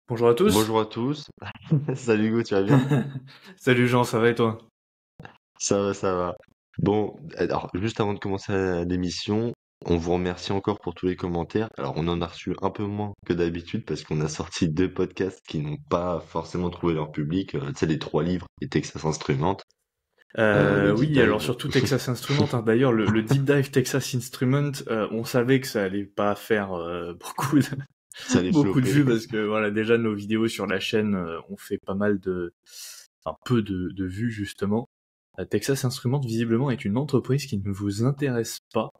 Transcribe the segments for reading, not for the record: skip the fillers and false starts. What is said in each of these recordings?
Bonjour à tous. Bonjour à tous. Salut Hugo, tu vas bien? Salut Jean, ça va et toi? Ça va, ça va. Bon, alors juste avant de commencer l'émission, on vous remercie encore pour tous les commentaires. Alors on en a reçu un peu moins que d'habitude parce qu'on a sorti deux podcasts qui n'ont pas forcément trouvé leur public. Tu sais, les trois livres et Texas Instruments. Le deep Oui, alors dive. surtout Texas Instruments, hein. D'ailleurs, le deep dive Texas Instruments, on savait que ça allait pas faire Ça les beaucoup de flopé. vues parce que voilà, déjà nos vidéos sur la chaîne ont fait pas mal enfin peu de vues justement. Texas Instruments visiblement est une entreprise qui ne vous intéresse pas.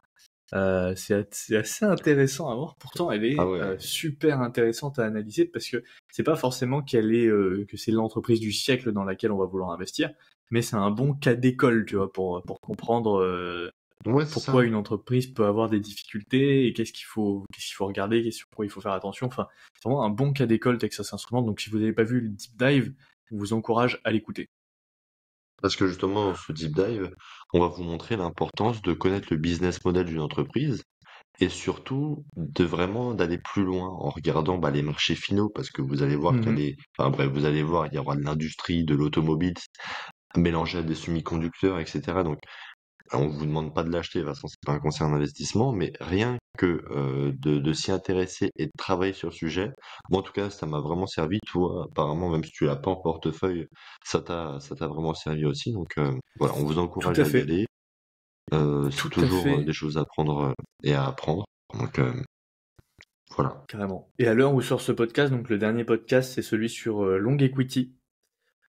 C'est assez intéressant à voir. Pourtant, elle Ah est ouais. super intéressante à analyser parce que c'est pas forcément que c'est l'entreprise du siècle dans laquelle on va vouloir investir, mais c'est un bon cas d'école, tu vois, pour comprendre Ouais, c'est pourquoi ça. une entreprise peut avoir des difficultés et qu'est-ce qu'il faut regarder, sur quoi il faut faire attention. Enfin, c'est vraiment un bon cas d'école Texas Instruments. Donc, si vous n'avez pas vu le deep dive, je vous encourage à l'écouter. Parce que justement, dans ce deep dive, on va vous montrer l'importance de connaître le business model d'une entreprise. Et surtout, de vraiment d'aller plus loin en regardant les marchés finaux, parce que vous allez voir Mhm. enfin bref, vous allez voir, il y aura de l'industrie, de l'automobile, mélangé à des semi-conducteurs, etc. Donc, on vous demande pas de l'acheter, de toute façon, c'est pas un conseil en investissement, mais rien que de s'y intéresser et de travailler sur le sujet, moi en tout cas, ça m'a vraiment servi. Toi, apparemment, même si tu l'as pas en portefeuille, ça t'a vraiment servi aussi. Donc voilà, on vous Tout encourage à à y fait, aller. C'est tout à toujours fait. des choses à prendre et à apprendre. Donc voilà. Carrément. Et à l'heure où sort ce podcast, donc le dernier podcast, c'est celui sur Long Equity.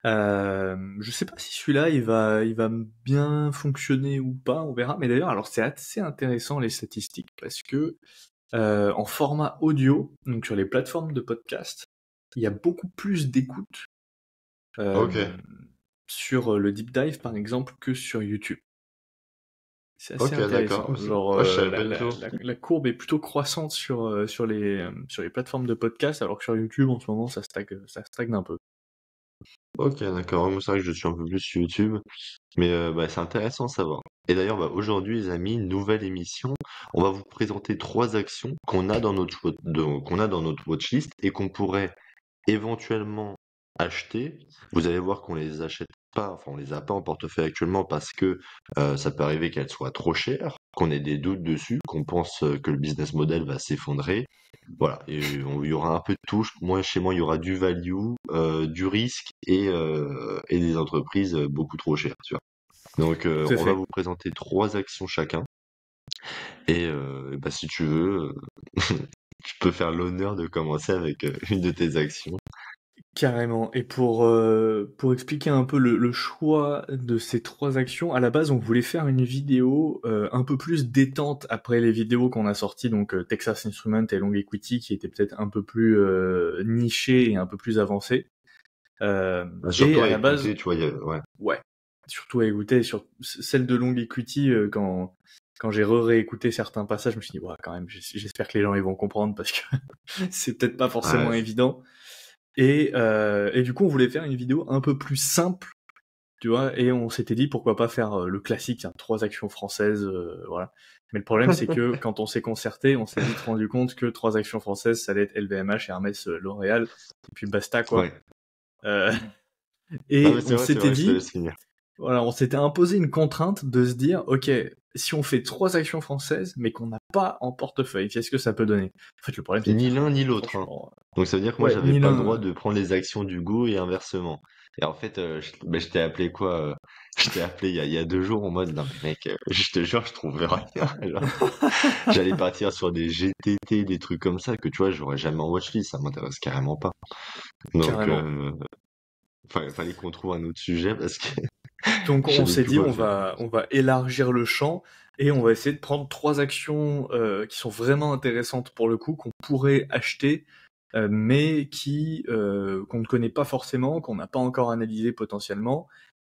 Je sais pas si celui-là il va bien fonctionner ou pas, on verra. Mais d'ailleurs, alors c'est assez intéressant les statistiques parce que en format audio, donc sur les plateformes de podcast, il y a beaucoup plus d'écoute Ok. euh, sur le deep dive par exemple que sur YouTube. C'est assez Ok, d'accord. intéressant. Genre Je savais pas du tout. la courbe est plutôt croissante sur les plateformes de podcast, alors que sur YouTube en ce moment ça stagne un peu. Ok, d'accord. Moi, c'est vrai que je suis un peu plus sur YouTube, mais c'est intéressant à savoir. Et d'ailleurs, aujourd'hui, les amis, nouvelle émission. On va vous présenter trois actions qu'on a dans notre watchlist et qu'on pourrait éventuellement acheter. Vous allez voir qu'on les achète pas, enfin on les a pas en portefeuille actuellement parce que ça peut arriver qu'elles soient trop chères, qu'on ait des doutes dessus, qu'on pense que le business model va s'effondrer. Voilà, il y aura un peu de touche. Moi, chez moi, il y aura du value, du risque et des entreprises beaucoup trop chères, tu vois. Donc, Tout à on va fait. vous présenter trois actions chacun. Et si tu veux, tu peux faire l'honneur de commencer avec une de tes actions. Carrément. Et pour expliquer un peu le choix de ces trois actions, à la base, on voulait faire une vidéo un peu plus détente après les vidéos qu'on a sorties, donc Texas Instruments et Long Equity, qui étaient peut-être un peu plus nichées et un peu plus avancées. Et Surtout à à la base, écouter, tu vois, ouais. ouais, surtout à écouter, sur celle de Long Equity, quand j'ai réécouté certains passages, je me suis dit, ouais, quand même, j'espère que les gens ils vont comprendre parce que c'est peut-être pas forcément Ouais, évident. Et du coup, on voulait faire une vidéo un peu plus simple, tu vois, et on s'était dit pourquoi pas faire le classique, hein, trois actions françaises, voilà. Mais le problème, c'est que quand on s'est concerté, on s'est vite rendu compte que trois actions françaises, ça allait être LVMH, Hermès, L'Oréal, et puis basta, quoi. ouais. Euh, Non, mais et on c'est s'était vrai, je te dit, laisse finir. voilà, on s'était imposé une contrainte de se dire, ok, si on fait trois actions françaises, mais qu'on n'a pas en portefeuille, qu'est-ce que ça peut donner? En fait, le problème, c'est que Ni l'un ni l'autre, hein. franchement, Donc ça veut dire que moi, ouais, j'avais ni pas le droit l'un. de prendre les actions du goût et inversement. Et en fait, je t'ai appelé quoi? Je t'ai appelé il y a 2 jours en mode, non mais mec, je te jure, je trouve rien. Genre, j'allais partir sur des GTT, des trucs comme ça que tu vois, j'aurais jamais en watchlist, ça m'intéresse carrément pas. Donc, Carrément. fallait qu'on trouve un autre sujet parce que Donc je on savais s'est plus dit quoi faire. on va élargir le champ et on va essayer de prendre trois actions qui sont vraiment intéressantes pour le coup, qu'on pourrait acheter, mais qu'on ne connaît pas forcément, qu'on n'a pas encore analysé potentiellement,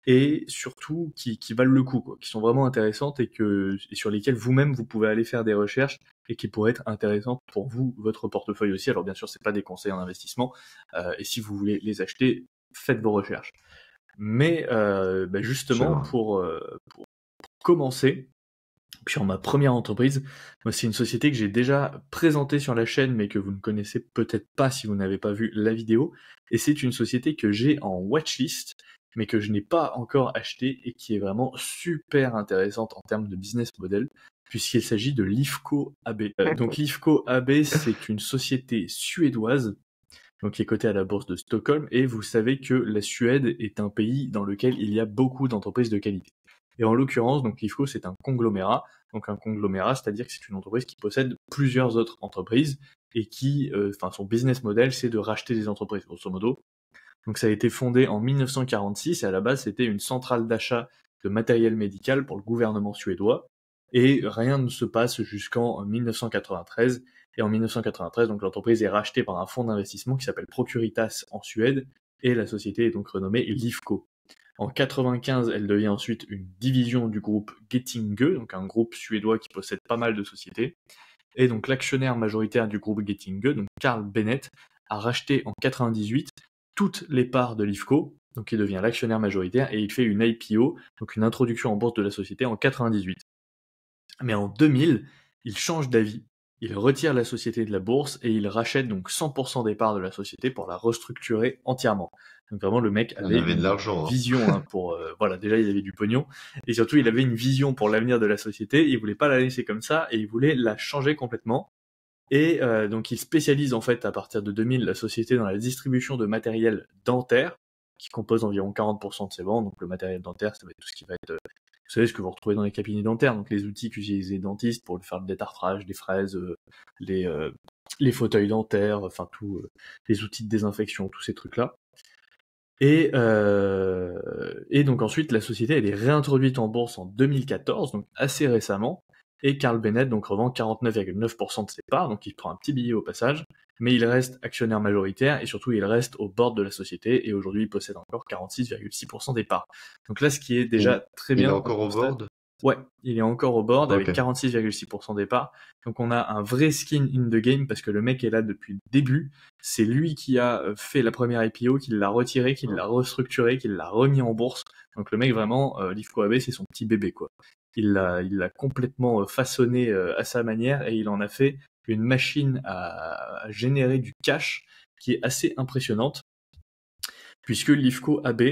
et surtout qui valent le coup, quoi, qui sont vraiment intéressantes et sur lesquelles vous-même vous pouvez aller faire des recherches et qui pourraient être intéressantes pour vous, votre portefeuille aussi. Alors bien sûr, c'est pas des conseils en investissement, et si vous voulez les acheter, faites vos recherches. Mais justement, Sûr. pour commencer, Puis ma première entreprise, moi, c'est une société que j'ai déjà présentée sur la chaîne, mais que vous ne connaissez peut-être pas si vous n'avez pas vu la vidéo. Et c'est une société que j'ai en watchlist, mais que je n'ai pas encore achetée et qui est vraiment super intéressante en termes de business model, puisqu'il s'agit de Lifco AB. Donc Lifco AB, c'est une société suédoise, donc qui est cotée à la bourse de Stockholm, et vous savez que la Suède est un pays dans lequel il y a beaucoup d'entreprises de qualité. Et en l'occurrence, donc Lifco, c'est un conglomérat. Donc un conglomérat, c'est-à-dire que c'est une entreprise qui possède plusieurs autres entreprises et qui, son business model, c'est de racheter des entreprises, grosso modo. Donc ça a été fondé en 1946 et à la base, c'était une centrale d'achat de matériel médical pour le gouvernement suédois. Et rien ne se passe jusqu'en 1993. Et en 1993, donc l'entreprise est rachetée par un fonds d'investissement qui s'appelle Procuritas en Suède et la société est donc renommée Lifco. En 95, elle devient ensuite une division du groupe Getinge, donc un groupe suédois qui possède pas mal de sociétés. Et donc l'actionnaire majoritaire du groupe Getinge, donc Carl Bennet, a racheté en 98 toutes les parts de Lifco, donc il devient l'actionnaire majoritaire et il fait une IPO, donc une introduction en bourse de la société en 98. Mais en 2000, il change d'avis. Il retire la société de la bourse et il rachète donc 100% des parts de la société pour la restructurer entièrement. Donc vraiment, le mec On avait avait de une l'argent, hein. vision pour... voilà, déjà, il avait du pognon. Et surtout, il avait une vision pour l'avenir de la société. Il voulait pas la laisser comme ça et il voulait la changer complètement. Et donc, il spécialise en fait, à partir de 2000, la société dans la distribution de matériel dentaire, qui compose environ 40% de ses ventes. Donc, le matériel dentaire, ça va être tout ce qui va être... vous savez, ce que vous retrouvez dans les cabinets dentaires, donc les outils qu'utilisent les dentistes pour faire le détartrage, des fraises, les fauteuils dentaires, enfin tout, les outils de désinfection, tous ces trucs-là. Et donc ensuite, la société elle est réintroduite en bourse en 2014, donc assez récemment. Et Carl Bennet donc revend 49,9% de ses parts, donc il prend un petit billet au passage, mais il reste actionnaire majoritaire et surtout il reste au board de la société et aujourd'hui il possède encore 46,6% des parts. Donc là, ce qui est déjà très Il est bien, on encore au constate. board? Ouais, il est encore au board avec Ok. 46,6% des parts. Donc on a un vrai skin in the game parce que le mec est là depuis le début. C'est lui qui a fait la première IPO, qui l'a retiré, qui l'a restructuré, qui l'a remis en bourse. Donc le mec vraiment, Lifco AB, c'est son petit bébé quoi. Il l'a complètement façonné à sa manière et il en a fait une machine à générer du cash qui est assez impressionnante puisque Lifco AB,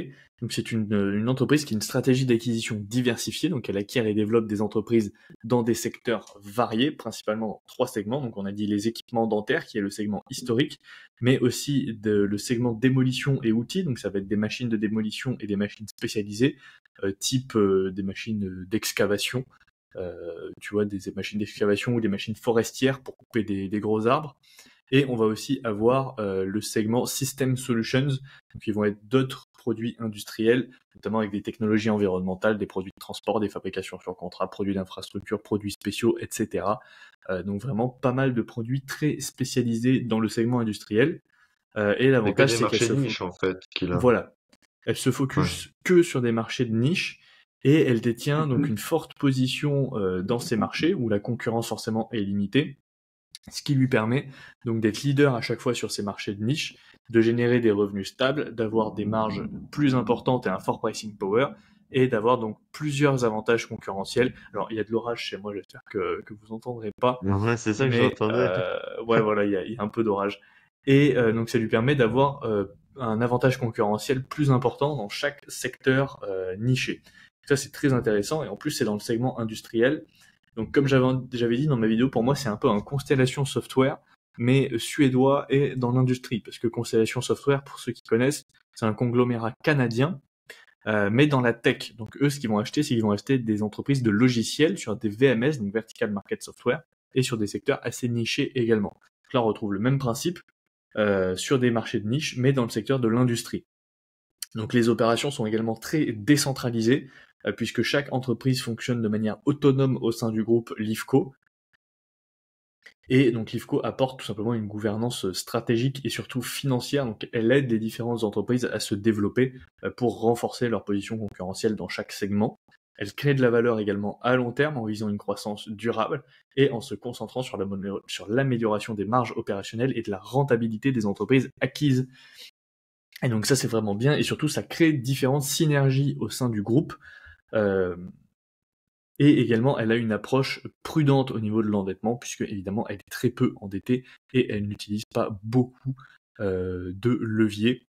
donc c'est une entreprise qui a une stratégie d'acquisition diversifiée, donc elle acquiert et développe des entreprises dans des secteurs variés, principalement dans 3 segments. Donc on a dit les équipements dentaires, qui est le segment historique, mais aussi le segment démolition et outils, donc ça va être des machines de démolition et des machines spécialisées, type des machines d'excavation, tu vois, des machines d'excavation ou des machines forestières pour couper des gros arbres. Et on va aussi avoir le segment System Solutions, donc qui vont être d'autres produits industriels, notamment avec des technologies environnementales, des produits de transport, des fabrications sur contrat, produits d'infrastructure, produits spéciaux, etc. Donc vraiment pas mal de produits très spécialisés dans le segment industriel. Et C'est que l'avantage, des c'est qu'elle marchés se de niche, en fait, qu'il a. voilà, elle se Ouais. focus que sur des marchés de niche et elle détient donc une forte position dans ces marchés où la concurrence forcément est limitée, ce qui lui permet donc d'être leader à chaque fois sur ces marchés de niche, de générer des revenus stables, d'avoir des marges plus importantes et un fort pricing power, et d'avoir donc plusieurs avantages concurrentiels. Alors il y a de l'orage chez moi, j'espère que vous entendrez pas, Ouais, c'est ça que mais j'entendais. ouais voilà, il y a un peu d'orage. Et donc ça lui permet d'avoir un avantage concurrentiel plus important dans chaque secteur niché. Ça c'est très intéressant, et en plus c'est dans le segment industriel. Donc comme j'avais dit dans ma vidéo, pour moi c'est un peu un Constellation Software, mais suédois et dans l'industrie, parce que Constellation Software, pour ceux qui connaissent, c'est un conglomérat canadien, mais dans la tech. Donc eux, ce qu'ils vont acheter, c'est qu'ils vont acheter des entreprises de logiciels sur des VMS, donc Vertical Market Software, et sur des secteurs assez nichés également. Donc là, on retrouve le même principe sur des marchés de niche, mais dans le secteur de l'industrie. Donc les opérations sont également très décentralisées, puisque chaque entreprise fonctionne de manière autonome au sein du groupe Lifco. Et donc Lifco apporte tout simplement une gouvernance stratégique et surtout financière, donc elle aide les différentes entreprises à se développer pour renforcer leur position concurrentielle dans chaque segment. Elle crée de la valeur également à long terme en visant une croissance durable et en se concentrant sur l'amélioration des marges opérationnelles et de la rentabilité des entreprises acquises. Et donc ça c'est vraiment bien et surtout ça crée différentes synergies au sein du groupe. Et également, elle a une approche prudente au niveau de l'endettement, puisque évidemment, elle est très peu endettée et elle n'utilise pas beaucoup de leviers.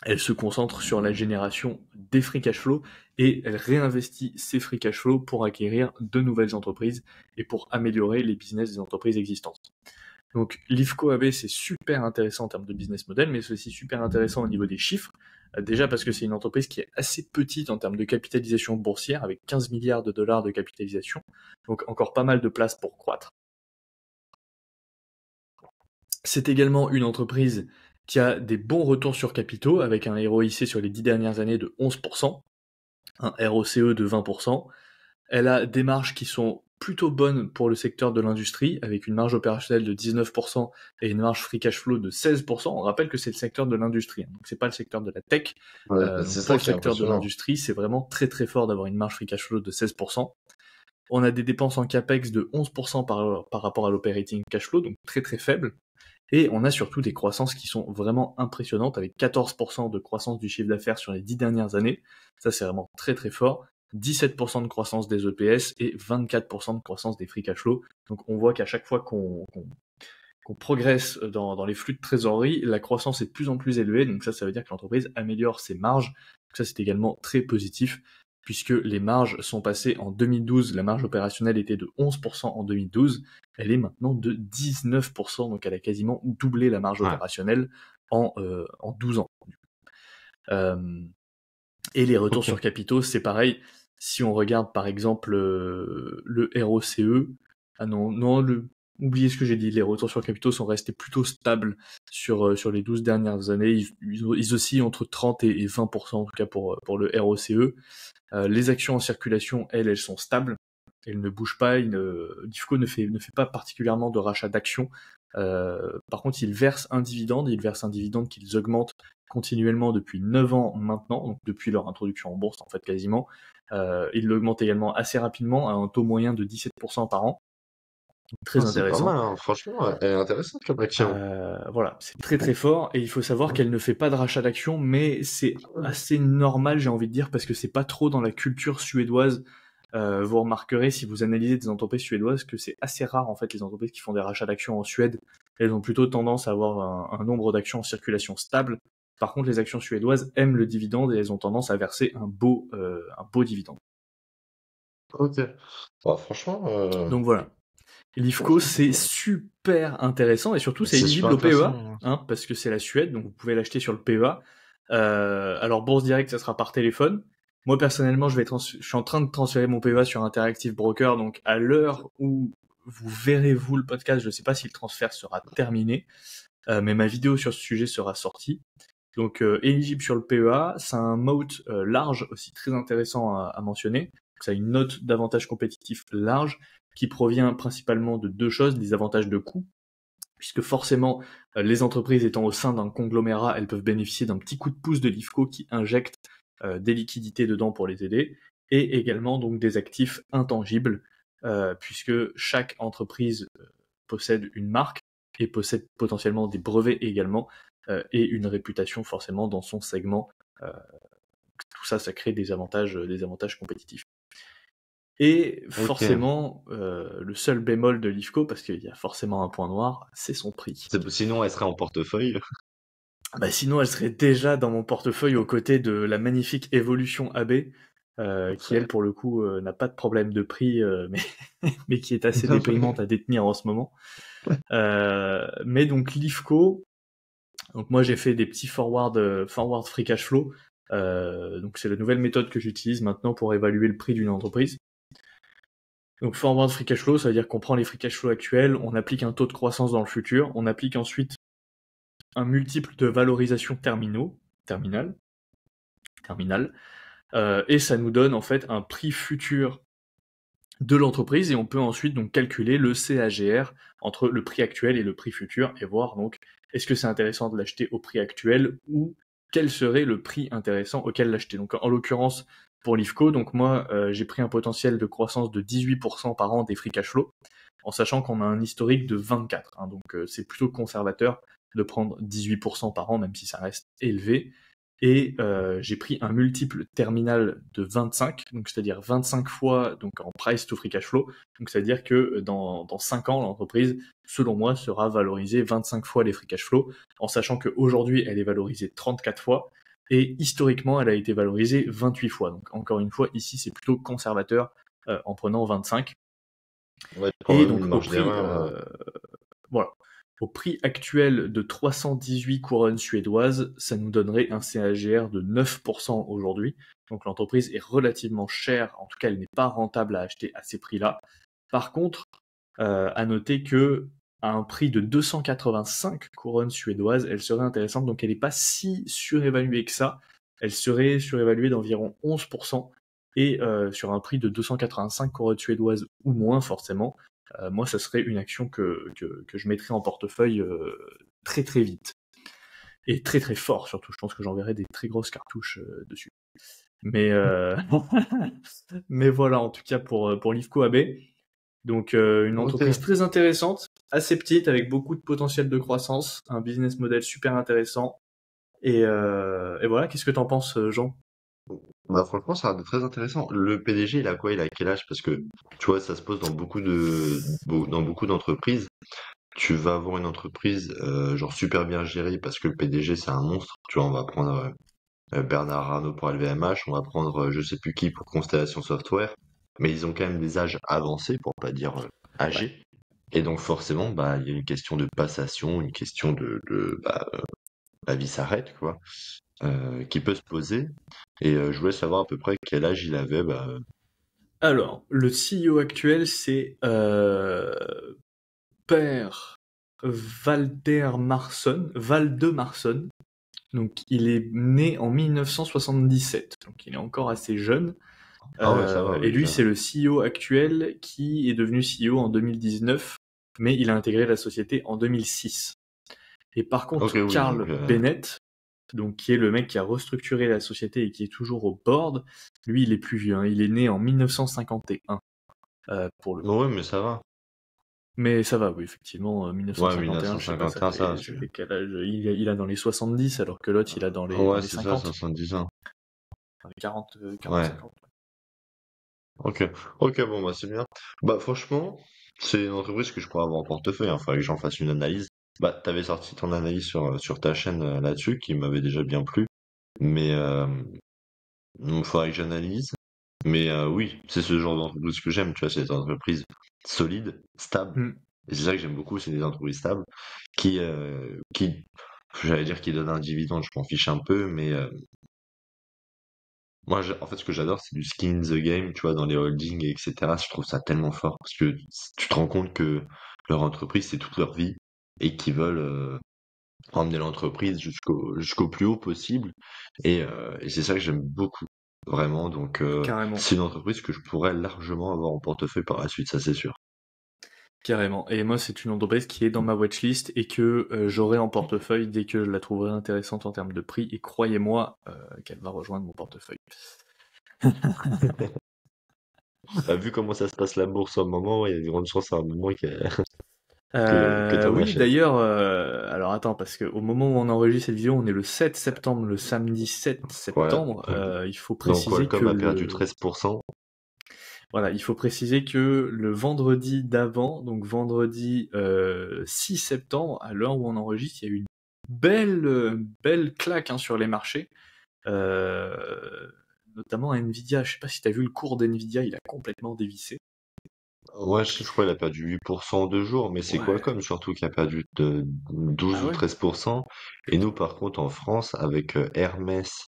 Elle se concentre sur la génération des free cash flow et elle réinvestit ces free cash flow pour acquérir de nouvelles entreprises et pour améliorer les business des entreprises existantes. Donc l'IFCO AB, c'est super intéressant en termes de business model, mais c'est aussi super intéressant au niveau des chiffres. Déjà parce que c'est une entreprise qui est assez petite en termes de capitalisation boursière, avec 15 milliards de dollars de capitalisation, donc encore pas mal de place pour croître. C'est également une entreprise qui a des bons retours sur capitaux, avec un ROIC sur les 10 dernières années de 11%, un ROCE de 20%. Elle a des marges qui sont plutôt bonnes pour le secteur de l'industrie, avec une marge opérationnelle de 19% et une marge free cash flow de 16%. On rappelle que c'est le secteur de l'industrie, donc c'est pas le secteur de la tech. Ouais, Donc c'est pour ça le qui est secteur de impressionnant. l'industrie, c'est vraiment très très fort d'avoir une marge free cash flow de 16%. On a des dépenses en capex de 11% par rapport à l'operating cash flow, donc très très faible. Et on a surtout des croissances qui sont vraiment impressionnantes, avec 14% de croissance du chiffre d'affaires sur les 10 dernières années. Ça, c'est vraiment très très fort. 17% de croissance des EPS et 24% de croissance des free cash flow. Donc on voit qu'à chaque fois qu'on progresse dans les flux de trésorerie, la croissance est de plus en plus élevée. Donc ça veut dire que l'entreprise améliore ses marges. Donc ça, c'est également très positif, puisque les marges sont passées en 2012, la marge opérationnelle était de 11% en 2012, elle est maintenant de 19%, donc elle a quasiment doublé la marge Ouais, opérationnelle en 12 ans. Et les retours sur ok. capitaux, c'est pareil. Si on regarde par exemple le ROCE, oubliez ce que j'ai dit, les retours sur capitaux sont restés plutôt stables sur les 12 dernières années. Ils oscillent entre 30 et 20%, en tout cas pour le ROCE. Les actions en circulation, elles sont stables. Elles ne bougent pas. L'IFCO ne fait pas particulièrement de rachat d'actions. Par contre, ils versent un dividende. Ils versent un dividende qu'ils augmentent continuellement depuis 9 ans maintenant, donc depuis leur introduction en bourse, en fait, quasiment. Ils l'augmentent également assez rapidement, à un taux moyen de 17% par an. Ah, Très c'est pas mal, intéressant. hein. Franchement, elle est intéressante comme action. Voilà, c'est très très fort, et il faut savoir qu'elle ne fait pas de rachat d'actions, mais c'est assez normal, j'ai envie de dire, parce que c'est pas trop dans la culture suédoise. Vous remarquerez, si vous analysez des entreprises suédoises, que c'est assez rare en fait les entreprises qui font des rachats d'actions en Suède. Elles ont plutôt tendance à avoir un nombre d'actions en circulation stable. Par contre, les actions suédoises aiment le dividende et elles ont tendance à verser un beau dividende. Ok. Bah, franchement, Donc voilà. L'IFCO, c'est super intéressant et surtout c'est c'est super éligible au intéressant, PEA, hein. hein, parce que c'est la Suède, donc vous pouvez l'acheter sur le PEA. Alors Bourse Direct, ça sera par téléphone. Moi personnellement, je suis en train de transférer mon PEA sur Interactive Broker, donc à l'heure où vous verrez vous le podcast, je ne sais pas si le transfert sera terminé, mais ma vidéo sur ce sujet sera sortie. Donc éligible sur le PEA, c'est un moat large aussi très intéressant à mentionner. Ça a une note d'avantage compétitif large qui provient principalement de deux choses, les avantages de coût, puisque forcément les entreprises étant au sein d'un conglomérat, elles peuvent bénéficier d'un petit coup de pouce de l'IFCO qui injecte des liquidités dedans pour les aider, et également donc des actifs intangibles, puisque chaque entreprise possède une marque et possède potentiellement des brevets également, et une réputation forcément dans son segment. Euh, tout ça, ça crée des avantages compétitifs. Et Ok. forcément, le seul bémol de l'IFCO, parce qu'il y a forcément un point noir, c'est son prix. Sinon, elle serait en portefeuille. Bah, sinon, elle serait déjà dans mon portefeuille aux côtés de la magnifique Evolution AB, qui elle, pour le coup, n'a pas de problème de prix, mais qui est assez déprimante à détenir en ce moment. Mais donc l'IFCO, donc moi j'ai fait des petits forward free cash flow. Donc c'est la nouvelle méthode que j'utilise maintenant pour évaluer le prix d'une entreprise. Donc forward free cash flow, ça veut dire qu'on prend les free cash flow actuels, on applique un taux de croissance dans le futur, on applique ensuite un multiple de valorisation terminal, et ça nous donne en fait un prix futur de l'entreprise et on peut ensuite donc calculer le CAGR entre le prix actuel et le prix futur et voir donc est-ce que c'est intéressant de l'acheter au prix actuel ou quel serait le prix intéressant auquel l'acheter. Donc en l'occurrence pour l'IFCO, donc moi j'ai pris un potentiel de croissance de 18% par an des free cash flow en sachant qu'on a un historique de 24, hein, donc c'est plutôt conservateur de prendre 18% par an même si ça reste élevé. Et j'ai pris un multiple terminal de 25, donc c'est-à-dire 25 fois donc en price to free cash flow. Donc c'est-à-dire que dans 5 ans, l'entreprise, selon moi, sera valorisée 25 fois les free cash flow, en sachant qu'aujourd'hui, elle est valorisée 34 fois, et historiquement, elle a été valorisée 28 fois. Donc encore une fois, ici, c'est plutôt conservateur en prenant 25. Ouais, tu prends Et même une donc au marge prix, d'erreur. voilà. Au prix actuel de 318 couronnes suédoises, ça nous donnerait un CAGR de 9% aujourd'hui. Donc l'entreprise est relativement chère, en tout cas elle n'est pas rentable à acheter à ces prix-là. Par contre, à noter que à un prix de 285 couronnes suédoises, elle serait intéressante, donc elle n'est pas si surévaluée que ça. Elle serait surévaluée d'environ 11%, et sur un prix de 285 couronnes suédoises ou moins forcément, moi, ça serait une action que je mettrais en portefeuille très très vite. Et très très fort surtout. Je pense que j'enverrai des très grosses cartouches dessus. Mais, mais voilà, en tout cas pour Livco AB. Donc une Ok. entreprise très intéressante, assez petite, avec beaucoup de potentiel de croissance, un business model super intéressant. Et voilà, qu'est-ce que t'en penses, Jean? Bah, franchement, ça a l'air très intéressant. Le PDG, il a quoi? Il a quel âge? Parce que, tu vois, ça se pose dans beaucoup d'entreprises. Tu vas avoir une entreprise, genre super bien gérée parce que le PDG, c'est un monstre. Tu vois, on va prendre Bernard Arnault pour LVMH, on va prendre je sais plus qui pour Constellation Software. Mais ils ont quand même des âges avancés, pour pas dire Ouais. âgés. Et donc, forcément, bah, il y a une question de passation, une question bah, la vie s'arrête, quoi, qui peut se poser. Et je voulais savoir à peu près quel âge il avait. Bah, Alors, le CEO actuel, c'est Père Valdemarson. Donc, il est né en 1977, donc il est encore assez jeune. ah ouais, ça va, Et oui. lui, c'est le CEO actuel qui est devenu CEO en 2019, mais il a intégré la société en 2006. Et par Ok, contre, oui, donc, Carl Bennett, donc qui est le mec qui a restructuré la société et qui est toujours au board, lui, il est plus vieux, hein. Il est né en 1951 pour le coup. ouais, mais ça va. Mais ça va, oui, effectivement, Ouais, 1951, je sais pas, 1951, ça va. ça fait quel âge? Il a dans les 70, alors que l'autre, il a dans Ouais, les c'est ça, 50, 70 ans. dans les 40, Ouais. 50. Ok. Ok, bon, bah, c'est bien. Bah, franchement, c'est une entreprise que je pourrais avoir en portefeuille. Il faudrait que j'en fasse une analyse. Bah, t'avais sorti ton analyse sur ta chaîne là-dessus, qui m'avait déjà bien plu. Mais, il faudrait que j'analyse. Mais oui, c'est ce genre d'entreprise que j'aime, tu vois, c'est des entreprises solides, stables. Hmm, Et c'est ça que j'aime beaucoup, c'est des entreprises stables qui, j'allais dire, qui donnent un dividende, je m'en fiche un peu, mais moi, en fait, ce que j'adore, c'est du skin in the game, tu vois, dans les holdings, etc. Je trouve ça tellement fort parce que tu te rends compte que leur entreprise, c'est toute leur vie et qu'ils veulent emmener l'entreprise jusqu'au plus haut possible. Et c'est ça que j'aime beaucoup, vraiment. Donc, carrément. c'est une entreprise que je pourrais largement avoir en portefeuille par la suite, ça c'est sûr. Carrément. Et moi, c'est une entreprise qui est dans ma watchlist et que j'aurai en portefeuille dès que je la trouverai intéressante en termes de prix. Et croyez-moi qu'elle va rejoindre mon portefeuille. Vu comment ça se passe la bourse en moment, ouais, il y a de grandes chances à un moment que t'en Oui, achètes. d'ailleurs, alors attends, parce qu'au moment où on enregistre cette vidéo, on est le 7 septembre, le samedi 7 Voilà. septembre. Il faut Donc préciser que Qualcomm a perdu 13%. voilà, il faut préciser que le vendredi d'avant, donc vendredi 6 septembre, à l'heure où on enregistre, il y a eu une belle claque hein, sur les marchés. Notamment Nvidia. Je sais pas si tu as vu le cours d'Nvidia, il a complètement dévissé. Ouais, je crois qu'il a perdu 8% en 2 jours, mais c'est Ouais. Qualcomm surtout qui a perdu de 12 Ah ou ouais? 13%. Et nous, par contre, en France, avec Hermès,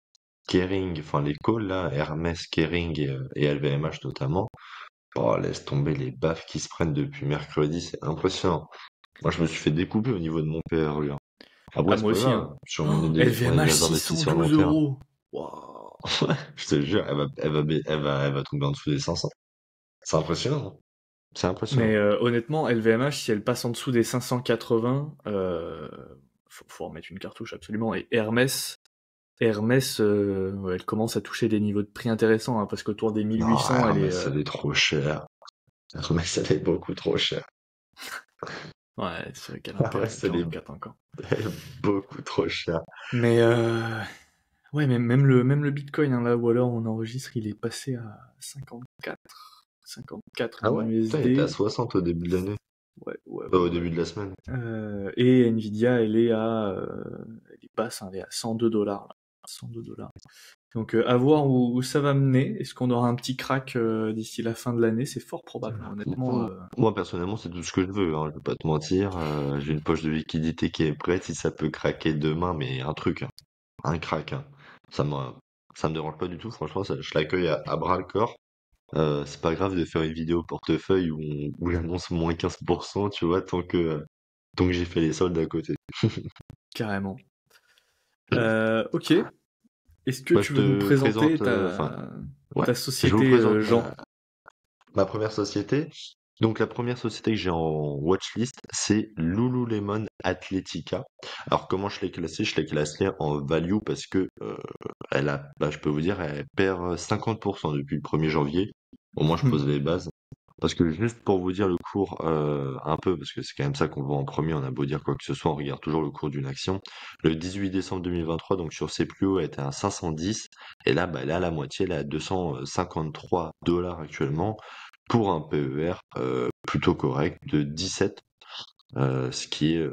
Kering, enfin les calls là, Hermès, Kering et LVMH notamment, oh, laisse tomber les baffes qui se prennent depuis mercredi, c'est impressionnant. Moi, je me suis fait découper au niveau de mon PRU, hein. Ah Après, c'est moi pas aussi, grave, hein. sur Oh, on est LVMH des investisseurs long 612 terme. euros. Waouh. Ouais, je te jure, elle va tomber en dessous des 500. C'est impressionnant, hein. C'est Mais impressionnant. honnêtement, LVMH, si elle passe en dessous des 580, faut remettre une cartouche absolument. Et Hermès, ouais, elle commence à toucher des niveaux de prix intéressants, hein, parce qu'autour des Non, 1800, elle est... Hermès, elle est trop chère. Hermès, elle est beaucoup trop chère. Ouais, c'est vrai qu'elle a un Hermès, elle est, PRU 44 encore. elle est beaucoup trop chère. Mais Ouais, même le Bitcoin, hein, là où alors on enregistre, il est passé à 54 Ah en ouais? Putain, il était à USD. 60 au début de l'année. Ouais, ouais, Au ouais, début ouais. de la semaine. Et Nvidia, elle est basse, hein, elle est à 102 dollars. 102 dollars. Donc, à voir où ça va mener. Est-ce qu'on aura un petit crack d'ici la fin de l'année? C'est fort probable, hein, honnêtement. Moi, personnellement, c'est tout ce que je veux, hein, je vais pas te mentir. J'ai une poche de liquidité qui est prête. Si ça peut craquer demain, mais un truc, hein, un crack, hein. Ça me, ça me dérange pas du tout. Franchement, je l'accueille à bras le corps. C'est pas grave de faire une vidéo portefeuille où j'annonce moins 15%, tu vois, tant que j'ai fait les soldes à côté. Carrément. Ok. Est-ce que Moi, tu je veux nous te présenter présente, enfin, ouais, ta je vous société, présente Jean? ma première société. Donc, la première société que j'ai en watchlist, c'est Lululemon Athletica. Alors, comment je l'ai classée? Je l'ai classée en value parce que je peux vous dire, elle perd 50% depuis le 1er janvier. Au moins, je pose les bases. Parce que juste pour vous dire le cours un peu, parce que c'est quand même ça qu'on voit en premier, on a beau dire quoi que ce soit, on regarde toujours le cours d'une action. Le 18 décembre 2023, donc sur ses plus hauts, elle était à 510, et là, bah, elle est à la moitié, elle est à 253 dollars actuellement, pour un PER plutôt correct de 17, ce qui est,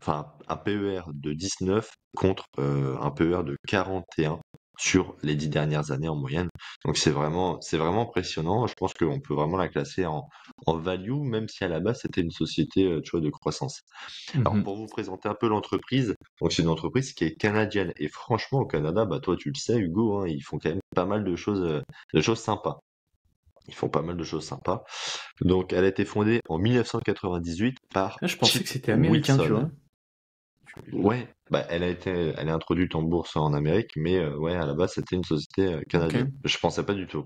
enfin, un PER de 19 contre un PER de 41 sur les 10 dernières années en moyenne. Donc c'est vraiment impressionnant. Je pense qu'on peut vraiment la classer en value, même si à la base c'était une société, tu vois, de croissance. Alors Mhm. pour vous présenter un peu l'entreprise, donc c'est une entreprise qui est canadienne et franchement au Canada, bah toi tu le sais Hugo, hein, ils font quand même pas mal de choses sympas. Ils font pas mal de choses sympas. Donc elle a été fondée en 1998 par Ah, je pensais Chip que c'était américain, tu Wilson. vois. Ouais, bah elle est introduite en bourse en Amérique, mais ouais, à la base c'était une société Ok. canadienne. Je pensais pas du tout.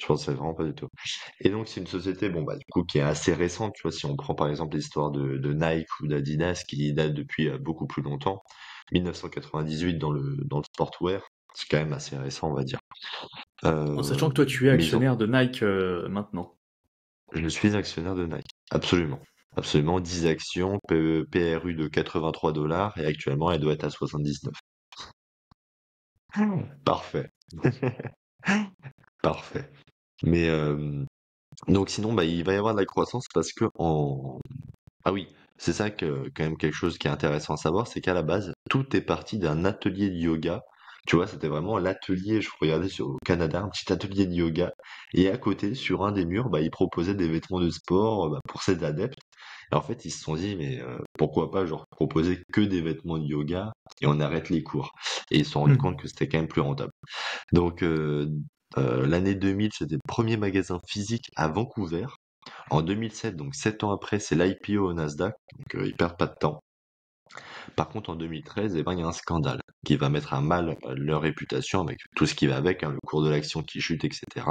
Je pensais vraiment pas du tout. Et donc c'est une société, bon bah du coup qui est assez récente. Tu vois, si on prend par exemple l'histoire de Nike ou d'Adidas, qui date depuis beaucoup plus longtemps, 1998 dans le sportswear, c'est quand même assez récent, on va dire. En Euh, sachant que toi, tu es mais ils ont, actionnaire de Nike maintenant. je suis actionnaire de Nike, absolument. Absolument, 10 actions, PRU de 83 dollars et actuellement elle doit être à 79. Parfait. Parfait. Mais donc sinon, bah, il va y avoir de la croissance parce que ah oui, c'est ça que quand même quelque chose qui est intéressant à savoir, c'est qu'à la base, tout est parti d'un atelier de yoga. Tu vois, c'était vraiment l'atelier, je regardais au Canada, un petit atelier de yoga. Et à côté, sur un des murs, bah, ils proposaient des vêtements de sport bah, pour ses adeptes. Et en fait, ils se sont dit, mais pourquoi pas genre proposer que des vêtements de yoga et on arrête les cours. Et ils se sont rendus Hmm. compte que c'était quand même plus rentable. Donc, l'année 2000, c'était le premier magasin physique à Vancouver. En 2007, donc 7 ans après, c'est l'IPO au Nasdaq, donc ils perdent pas de temps. Par contre, en 2013, eh ben, il y a un scandale qui va mettre à mal leur réputation avec tout ce qui va avec, hein, le cours de l'action qui chute, etc.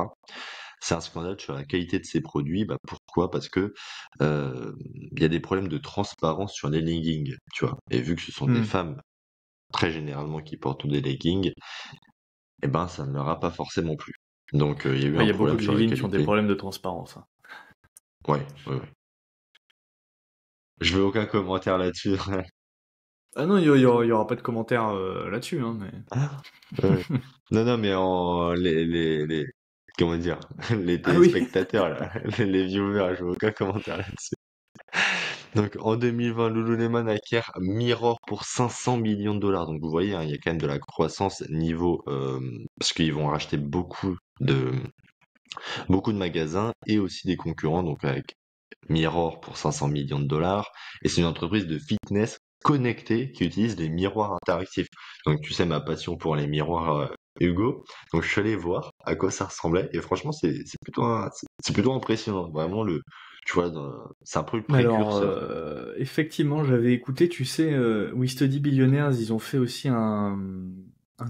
C'est un scandale sur la qualité de ces produits. Bah, pourquoi? Parce que il y a des problèmes de transparence sur les leggings, tu vois. Et vu que ce sont des Hmm. femmes très généralement qui portent des leggings, eh ben, ça ne leur a pas forcément plu. Donc, il y a eu Ouais, il un y a beaucoup problème de sur la leggings qui ont des qualité. problèmes de transparence, hein. Ouais, ouais, ouais. Je veux aucun commentaire là-dessus. Ah non, il y aura pas de commentaire là-dessus, hein, mais... Ouais. Non, non, mais comment dire, les Ah oui. téléspectateurs, là, les viewers, je veux aucun commentaire là-dessus. Donc, en 2020, Lululemon acquiert Mirror pour 500 millions de dollars. Donc, vous voyez, hein, il y a quand même de la croissance niveau, parce qu'ils vont racheter beaucoup de magasins et aussi des concurrents. Donc, avec Mirror pour 500 millions de dollars. Et c'est une entreprise de fitness connectée qui utilise des miroirs interactifs. Donc tu sais ma passion pour les miroirs, Hugo. Donc je suis allé voir à quoi ça ressemblait et franchement c'est plutôt impressionnant. Vraiment tu vois, c'est un peu le Alors, précurseur. effectivement, j'avais écouté, tu sais, We Study Billionaires, ils ont fait aussi un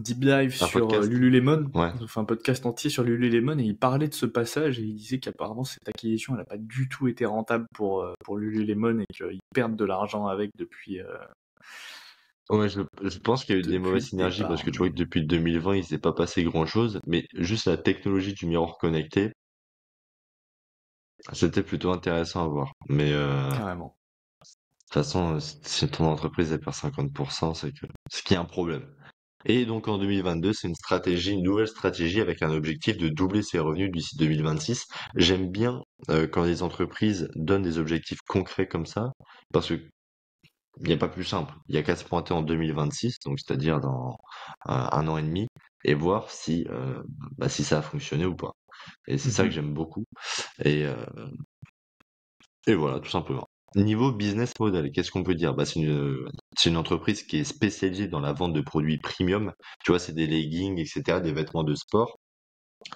deep dive Un sur podcast? Lululemon. Ouais. Ils ont fait un podcast entier sur Lululemon et ils parlaient de ce passage et ils disaient qu'apparemment cette acquisition, elle n'a pas du tout été rentable pour Lululemon et qu'ils perdent de l'argent avec Ouais, je pense qu'il y a eu des depuis mauvaises le synergies parce départ. que tu vois Mais que depuis 2020, il s'est pas passé grand-chose, mais juste la technologie du miroir connecté, c'était plutôt intéressant à voir. Mais carrément. toute façon, si ton entreprise elle perd 50%, c'est qu'il y a un problème. Et donc en 2022, c'est une nouvelle stratégie avec un objectif de doubler ses revenus d'ici 2026. J'aime bien quand les entreprises donnent des objectifs concrets comme ça, parce que il n'y a pas plus simple. Il y a qu'à se pointer en 2026, donc c'est-à-dire dans un an et demi, et voir si ça a fonctionné ou pas. Et c'est ça que Mhm. j'aime beaucoup. Et, euh, et voilà, tout simplement. Niveau business model, qu'est-ce qu'on peut dire? Bah, c'est une entreprise qui est spécialisée dans la vente de produits premium. Tu vois, c'est des leggings, etc., des vêtements de sport,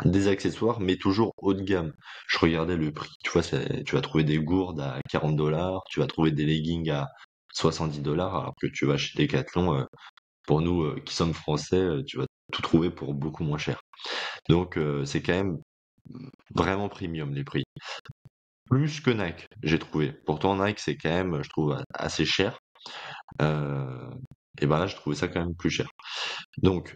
des accessoires, mais toujours haut de gamme. Je regardais le prix. Tu vois, tu vas trouver des gourdes à 40 $, tu vas trouver des leggings à 70 $, alors que tu vas chez Decathlon, pour nous qui sommes français, tu vas tout trouver pour beaucoup moins cher. Donc, c'est quand même vraiment premium les prix. Plus que Nike, j'ai trouvé. Pourtant, Nike, c'est quand même, je trouve, assez cher. Euh, et ben là, je trouvais ça quand même plus cher. Donc,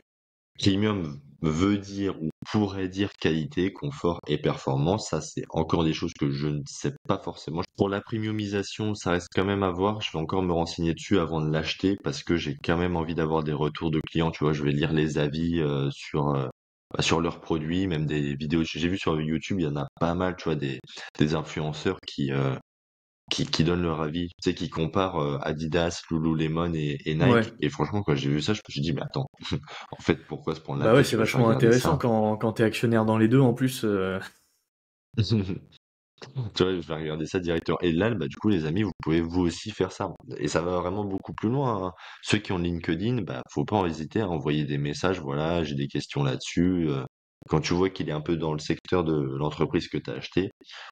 premium veut dire ou pourrait dire qualité, confort et performance. Ça, c'est encore des choses que je ne sais pas forcément. Pour la premiumisation, ça reste quand même à voir. Je vais encore me renseigner dessus avant de l'acheter parce que j'ai quand même envie d'avoir des retours de clients. Tu vois, je vais lire les avis sur leurs produits, même des vidéos. J'ai vu sur YouTube, il y en a pas mal, tu vois, des influenceurs qui donnent leur avis, tu sais, qui comparent Adidas, Lululemon et Nike. Ouais. Et franchement, quand j'ai vu ça, je me suis dit, mais attends, en fait, pourquoi se prendre la Bah ouais, tête, c'est tu vois, je vais vachement regarder intéressant ça. quand t'es actionnaire dans les deux en plus. Tu vois, je vais regarder ça directement. Et là, bah, du coup, les amis, vous pouvez vous aussi faire ça. Et ça va vraiment beaucoup plus loin, hein. Ceux qui ont LinkedIn, bah, faut pas en hésiter à envoyer des messages. Voilà, j'ai des questions là-dessus. Quand tu vois qu'il est un peu dans le secteur de l'entreprise que tu as acheté,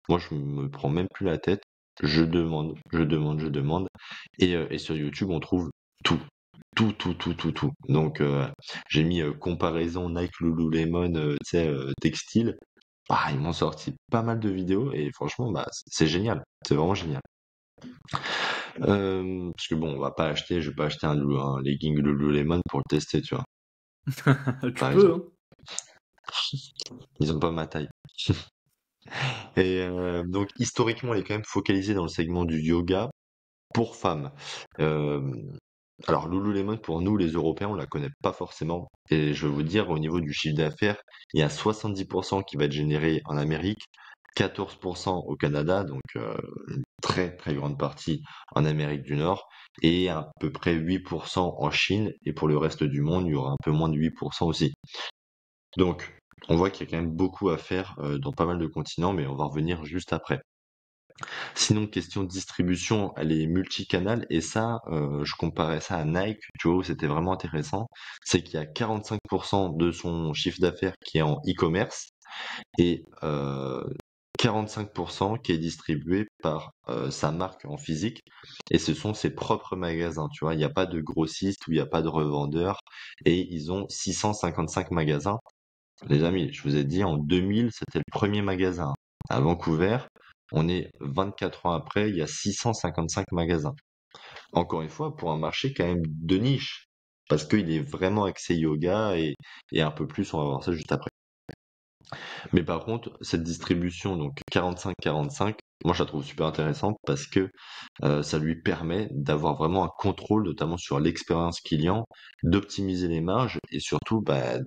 moi, je me prends même plus la tête. Je demande, je demande, je demande. Et sur YouTube, on trouve tout. Tout, tout, tout, tout, tout. Donc, j'ai mis comparaison Nike Lululemon, tu sais, textile. Ah, ils m'ont sorti pas mal de vidéos et franchement, bah, c'est génial. C'est vraiment génial. Parce que bon, je vais pas acheter un legging Lululemon pour le tester, tu vois, Tu par peux, exemple. hein. Ils ont pas ma taille. Et donc, historiquement, elle est quand même focalisée dans le segment du yoga pour femmes. Euh, alors, Lululemon, pour nous, les Européens, on la connaît pas forcément. Et je vais vous dire, au niveau du chiffre d'affaires, il y a 70% qui va être généré en Amérique, 14% au Canada, donc une très très grande partie en Amérique du Nord, et à peu près 8% en Chine. Et pour le reste du monde, il y aura un peu moins de 8% aussi. Donc, on voit qu'il y a quand même beaucoup à faire dans pas mal de continents, mais on va revenir juste après. Sinon, question de distribution, elle est multicanal et ça, je comparais ça à Nike, tu vois, où c'était vraiment intéressant. C'est qu'il y a 45% de son chiffre d'affaires qui est en e-commerce et 45% qui est distribué par sa marque en physique et ce sont ses propres magasins, tu vois. Il n'y a pas de grossiste ou il n'y a pas de revendeur et ils ont 655 magasins. Les amis, je vous ai dit, en 2000, c'était le premier magasin à Vancouver. On est 24 ans après, il y a 655 magasins. Encore une fois, pour un marché quand même de niche, parce qu'il est vraiment axé yoga et un peu plus, on va voir ça juste après. Mais par contre, cette distribution, donc 45-45, moi je la trouve super intéressante parce que ça lui permet d'avoir vraiment un contrôle, notamment sur l'expérience client, d'optimiser les marges et surtout bah,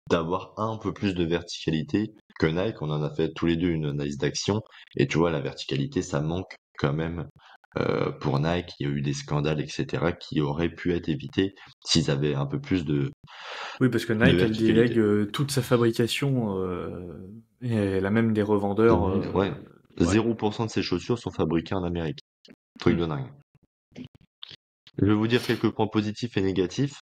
d'avoir un peu plus de verticalité que Nike. On en a fait tous les deux une analyse d'action. Et tu vois, la verticalité, ça manque quand même pour Nike. Il y a eu des scandales, etc., qui auraient pu être évités s'ils avaient un peu plus Oui, parce que de Nike, elle délègue verticalité. toute sa fabrication, et elle a même des revendeurs. Ouais. Ouais. 0% de ces chaussures sont fabriquées en Amérique. Truc Hmm. de dingue. Je vais vous dire quelques points positifs et négatifs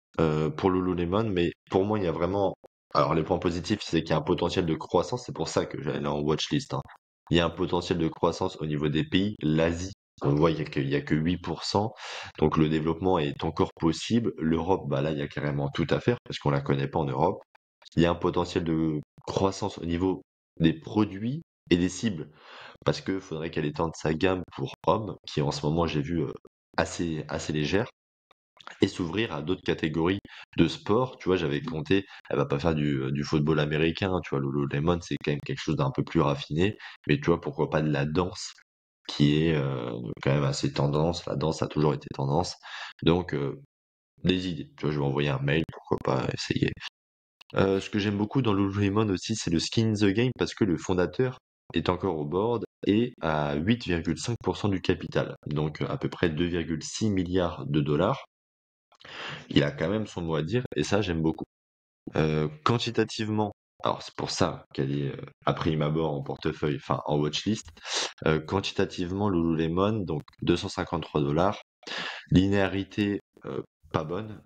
pour Lululemon, mais pour moi, il y a vraiment... Alors, les points positifs, c'est qu'il y a un potentiel de croissance, c'est pour ça que j'allais en watchlist, hein. Il y a un potentiel de croissance au niveau des pays. L'Asie, on voit, il y a que 8%, donc le développement est encore possible. L'Europe, bah là, il y a carrément tout à faire, parce qu'on la connaît pas en Europe. Il y a un potentiel de croissance au niveau des produits et des cibles, parce que faudrait qu'elle étende sa gamme pour hommes, qui en ce moment, j'ai vu, assez légère et s'ouvrir à d'autres catégories de sport. Tu vois, j'avais compté, elle va pas faire du football américain, tu vois, Lululemon, c'est quand même quelque chose d'un peu plus raffiné, mais tu vois, pourquoi pas de la danse, qui est quand même assez tendance, la danse a toujours été tendance, donc des idées, tu vois, je vais envoyer un mail, pourquoi pourquoi pas essayer. Ce que j'aime beaucoup dans Lululemon aussi, c'est le skin in the game parce que le fondateur est encore au board et à 8,5% du capital, donc à peu près 2,6 milliards de dollars. Il a quand même son mot à dire et ça, j'aime beaucoup. Quantitativement, alors c'est pour ça qu'elle est à prime abord en portefeuille, enfin en watchlist. Quantitativement, Lululemon, donc 253 dollars. Linéarité, pas bonne.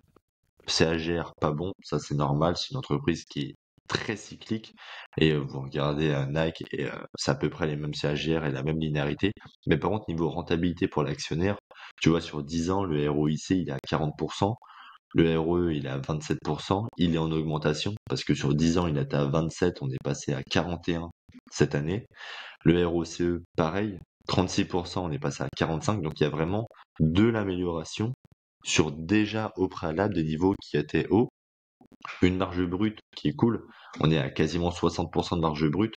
CAGR, pas bon. Ça, c'est normal. C'est une entreprise qui est très cyclique. Et vous regardez Nike, et c'est à peu près les mêmes CAGR et la même linéarité. Mais par contre, niveau rentabilité pour l'actionnaire, tu vois, sur 10 ans, le ROIC, il est à 40%. Le ROE, il est à 27%. Il est en augmentation parce que sur 10 ans, il était à 27. On est passé à 41 cette année. Le ROCE, pareil. 36%, on est passé à 45. Donc, il y a vraiment de l'amélioration sur déjà au préalable des niveaux qui étaient hauts. Une marge brute qui est cool. On est à quasiment 60% de marge brute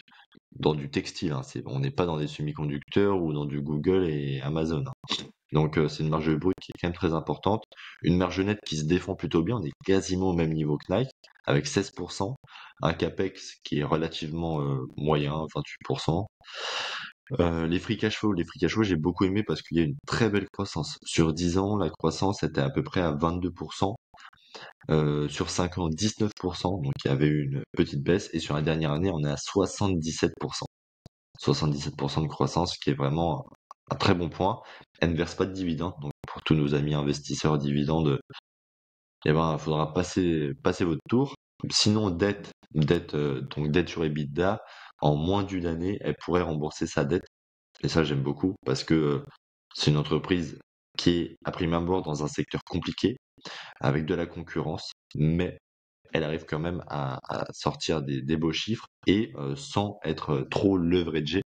dans du textile. Hein. On n'est pas dans des semi-conducteurs ou dans du Google et Amazon. Hein. Donc c'est une marge brute qui est quand même très importante. Une marge nette qui se défend plutôt bien. On est quasiment au même niveau que Nike avec 16%. Un CAPEX qui est relativement moyen, 28%. Les free cash flow, j'ai beaucoup aimé parce qu'il y a une très belle croissance. Sur 10 ans, la croissance était à peu près à 22%. Sur 5 ans, 19%. Donc il y avait une petite baisse. Et sur la dernière année, on est à 77%. 77% de croissance, qui est vraiment un très bon point. Elle ne verse pas de dividendes. Donc pour tous nos amis investisseurs dividendes, eh ben, il faudra passer votre tour. Sinon, donc dette sur EBITDA, en moins d'une année, elle pourrait rembourser sa dette. Et ça, j'aime beaucoup parce que c'est une entreprise qui est à prime abord dans un secteur compliqué, avec de la concurrence, mais elle arrive quand même à sortir des beaux chiffres et sans être trop leveragée.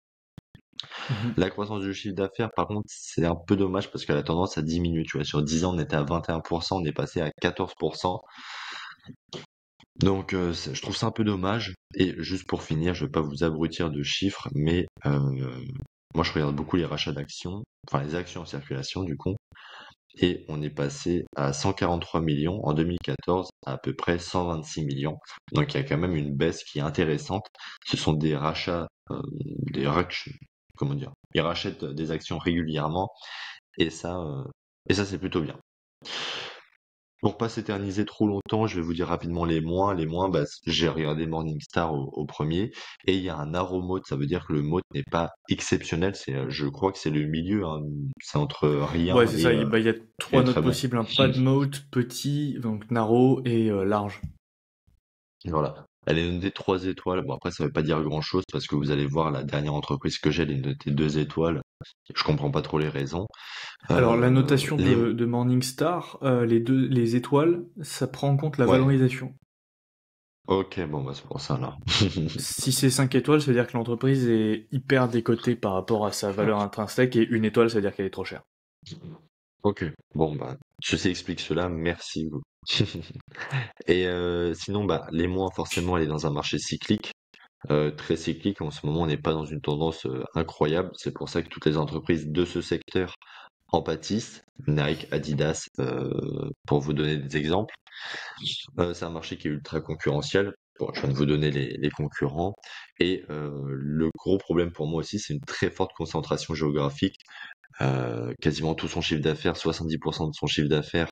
Mhm. La croissance du chiffre d'affaires, par contre, c'est un peu dommage parce qu'elle a tendance à diminuer. Tu vois, sur 10 ans, on était à 21%, on est passé à 14%. Donc, je trouve ça un peu dommage. Et juste pour finir, je vais pas vous abrutir de chiffres, mais moi, je regarde beaucoup les rachats d'actions, enfin les actions en circulation, du coup. Et on est passé à 143 millions en 2014 à peu près 126 millions. Donc il y a quand même une baisse qui est intéressante. Ce sont des rachats, comment dire, ils rachètent des actions régulièrement et ça c'est plutôt bien. Pour pas s'éterniser trop longtemps, je vais vous dire rapidement les moins. Les moins, bah, j'ai regardé Morningstar au premier et il y a un narrow mode, ça veut dire que le mode n'est pas exceptionnel. Je crois que c'est le milieu, hein. C'est entre Ouais, rien c'est ça. Il y a trois et notes très bon. possibles, hein. Pas de mode, petit, donc narrow et large. Voilà. Elle est notée 3 étoiles. Bon, après, ça veut pas dire grand-chose parce que vous allez voir la dernière entreprise que j'ai, elle est notée 2 étoiles. Je comprends pas trop les raisons. Alors, la notation Les... de Morningstar, les étoiles, ça prend en compte la Ouais. valorisation. Ok, bon, bah, c'est pour ça, là. Si c'est 5 étoiles, ça veut dire que l'entreprise est hyper décotée par rapport à sa valeur intrinsèque, et une étoile, ça veut dire qu'elle est trop chère. Ok. Bon, bah, ceci explique cela. Merci, Hugo. Et sinon, bah, les moins, forcément, elle est dans un marché cyclique. Très cyclique. En ce moment, on n'est pas dans une tendance incroyable. C'est pour ça que toutes les entreprises de ce secteur en pâtissent. Nike, Adidas, pour vous donner des exemples. C'est un marché qui est ultra concurrentiel. Bon, je viens de vous donner les concurrents. Et le gros problème pour moi aussi, c'est une très forte concentration géographique. Quasiment tout son chiffre d'affaires, 70% de son chiffre d'affaires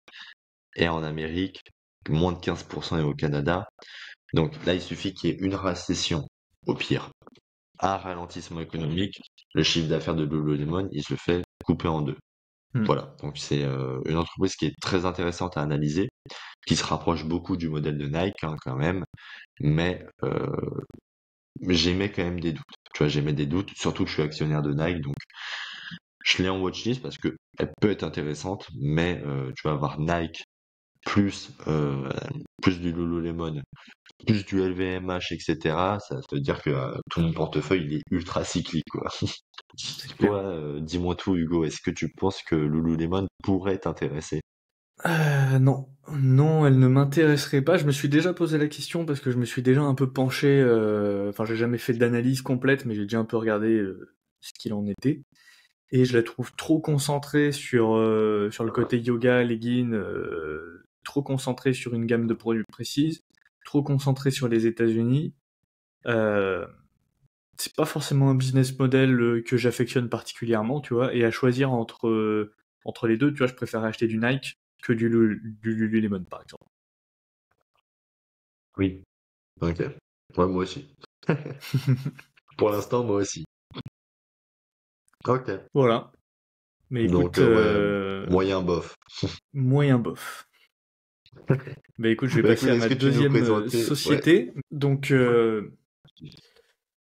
est en Amérique, moins de 15% est au Canada. Donc là, il suffit qu'il y ait une récession, au pire, un ralentissement économique, le chiffre d'affaires de Lululemon, il se fait couper en deux. Hmm. Voilà, donc c'est une entreprise qui est très intéressante à analyser, qui se rapproche beaucoup du modèle de Nike hein, quand même, mais j'émets quand même des doutes. Tu vois, j'émets des doutes, surtout que je suis actionnaire de Nike, donc je l'ai en watchlist parce que elle peut être intéressante, mais tu vas avoir Nike plus du Lululemon, plus du LVMH, etc. Ça veut dire que tout mon portefeuille il est ultra cyclique, quoi. C'est clair. Toi, dis-moi tout, Hugo. Est-ce que tu penses que Lululemon pourrait t'intéresser? Non. Non, elle ne m'intéresserait pas. Je me suis déjà posé la question parce que je me suis déjà un peu penché, enfin, j'ai jamais fait d'analyse complète, mais j'ai déjà un peu regardé ce qu'il en était. Et je la trouve trop concentrée sur le côté yoga, legging, trop concentré sur une gamme de produits précise, trop concentré sur les États-Unis. C'est pas forcément un business model que j'affectionne particulièrement, tu vois, et à choisir entre les deux, tu vois, je préfère acheter du Nike que du Lululemon, par exemple. Oui. Ok. Ouais, moi aussi. Pour l'instant, moi aussi. Ok. Voilà. Mais Donc, écoute, ouais, moyen bof. moyen bof. Bah écoute, je vais Bah passer écoute, à est-ce ma que tu nous deuxième présentais... Ouais. société.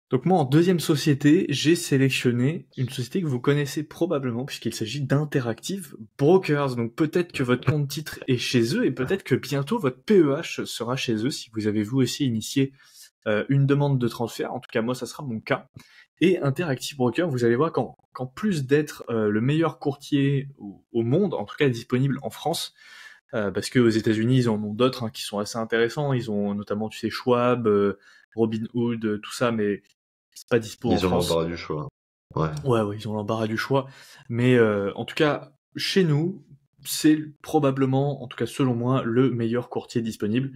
Donc moi, en deuxième société, j'ai sélectionné une société que vous connaissez probablement, puisqu'il s'agit d'Interactive Brokers. Donc peut-être que votre compte titre est chez eux, et peut-être que bientôt votre PEH sera chez eux, si vous avez vous aussi initié une demande de transfert. En tout cas, moi, ça sera mon cas. Et Interactive Broker, vous allez voir qu'en plus d'être le meilleur courtier au monde, en tout cas disponible en France, parce qu'aux États-Unis, ils en ont d'autres qui sont assez intéressants. Ils ont notamment, tu sais, Schwab, Robinhood, tout ça, mais c'est pas dispo en Ils ont France. l'embarras du choix. Ouais. Ouais, ils ont l'embarras du choix. Mais en tout cas, chez nous, c'est probablement, en tout cas selon moi, le meilleur courtier disponible.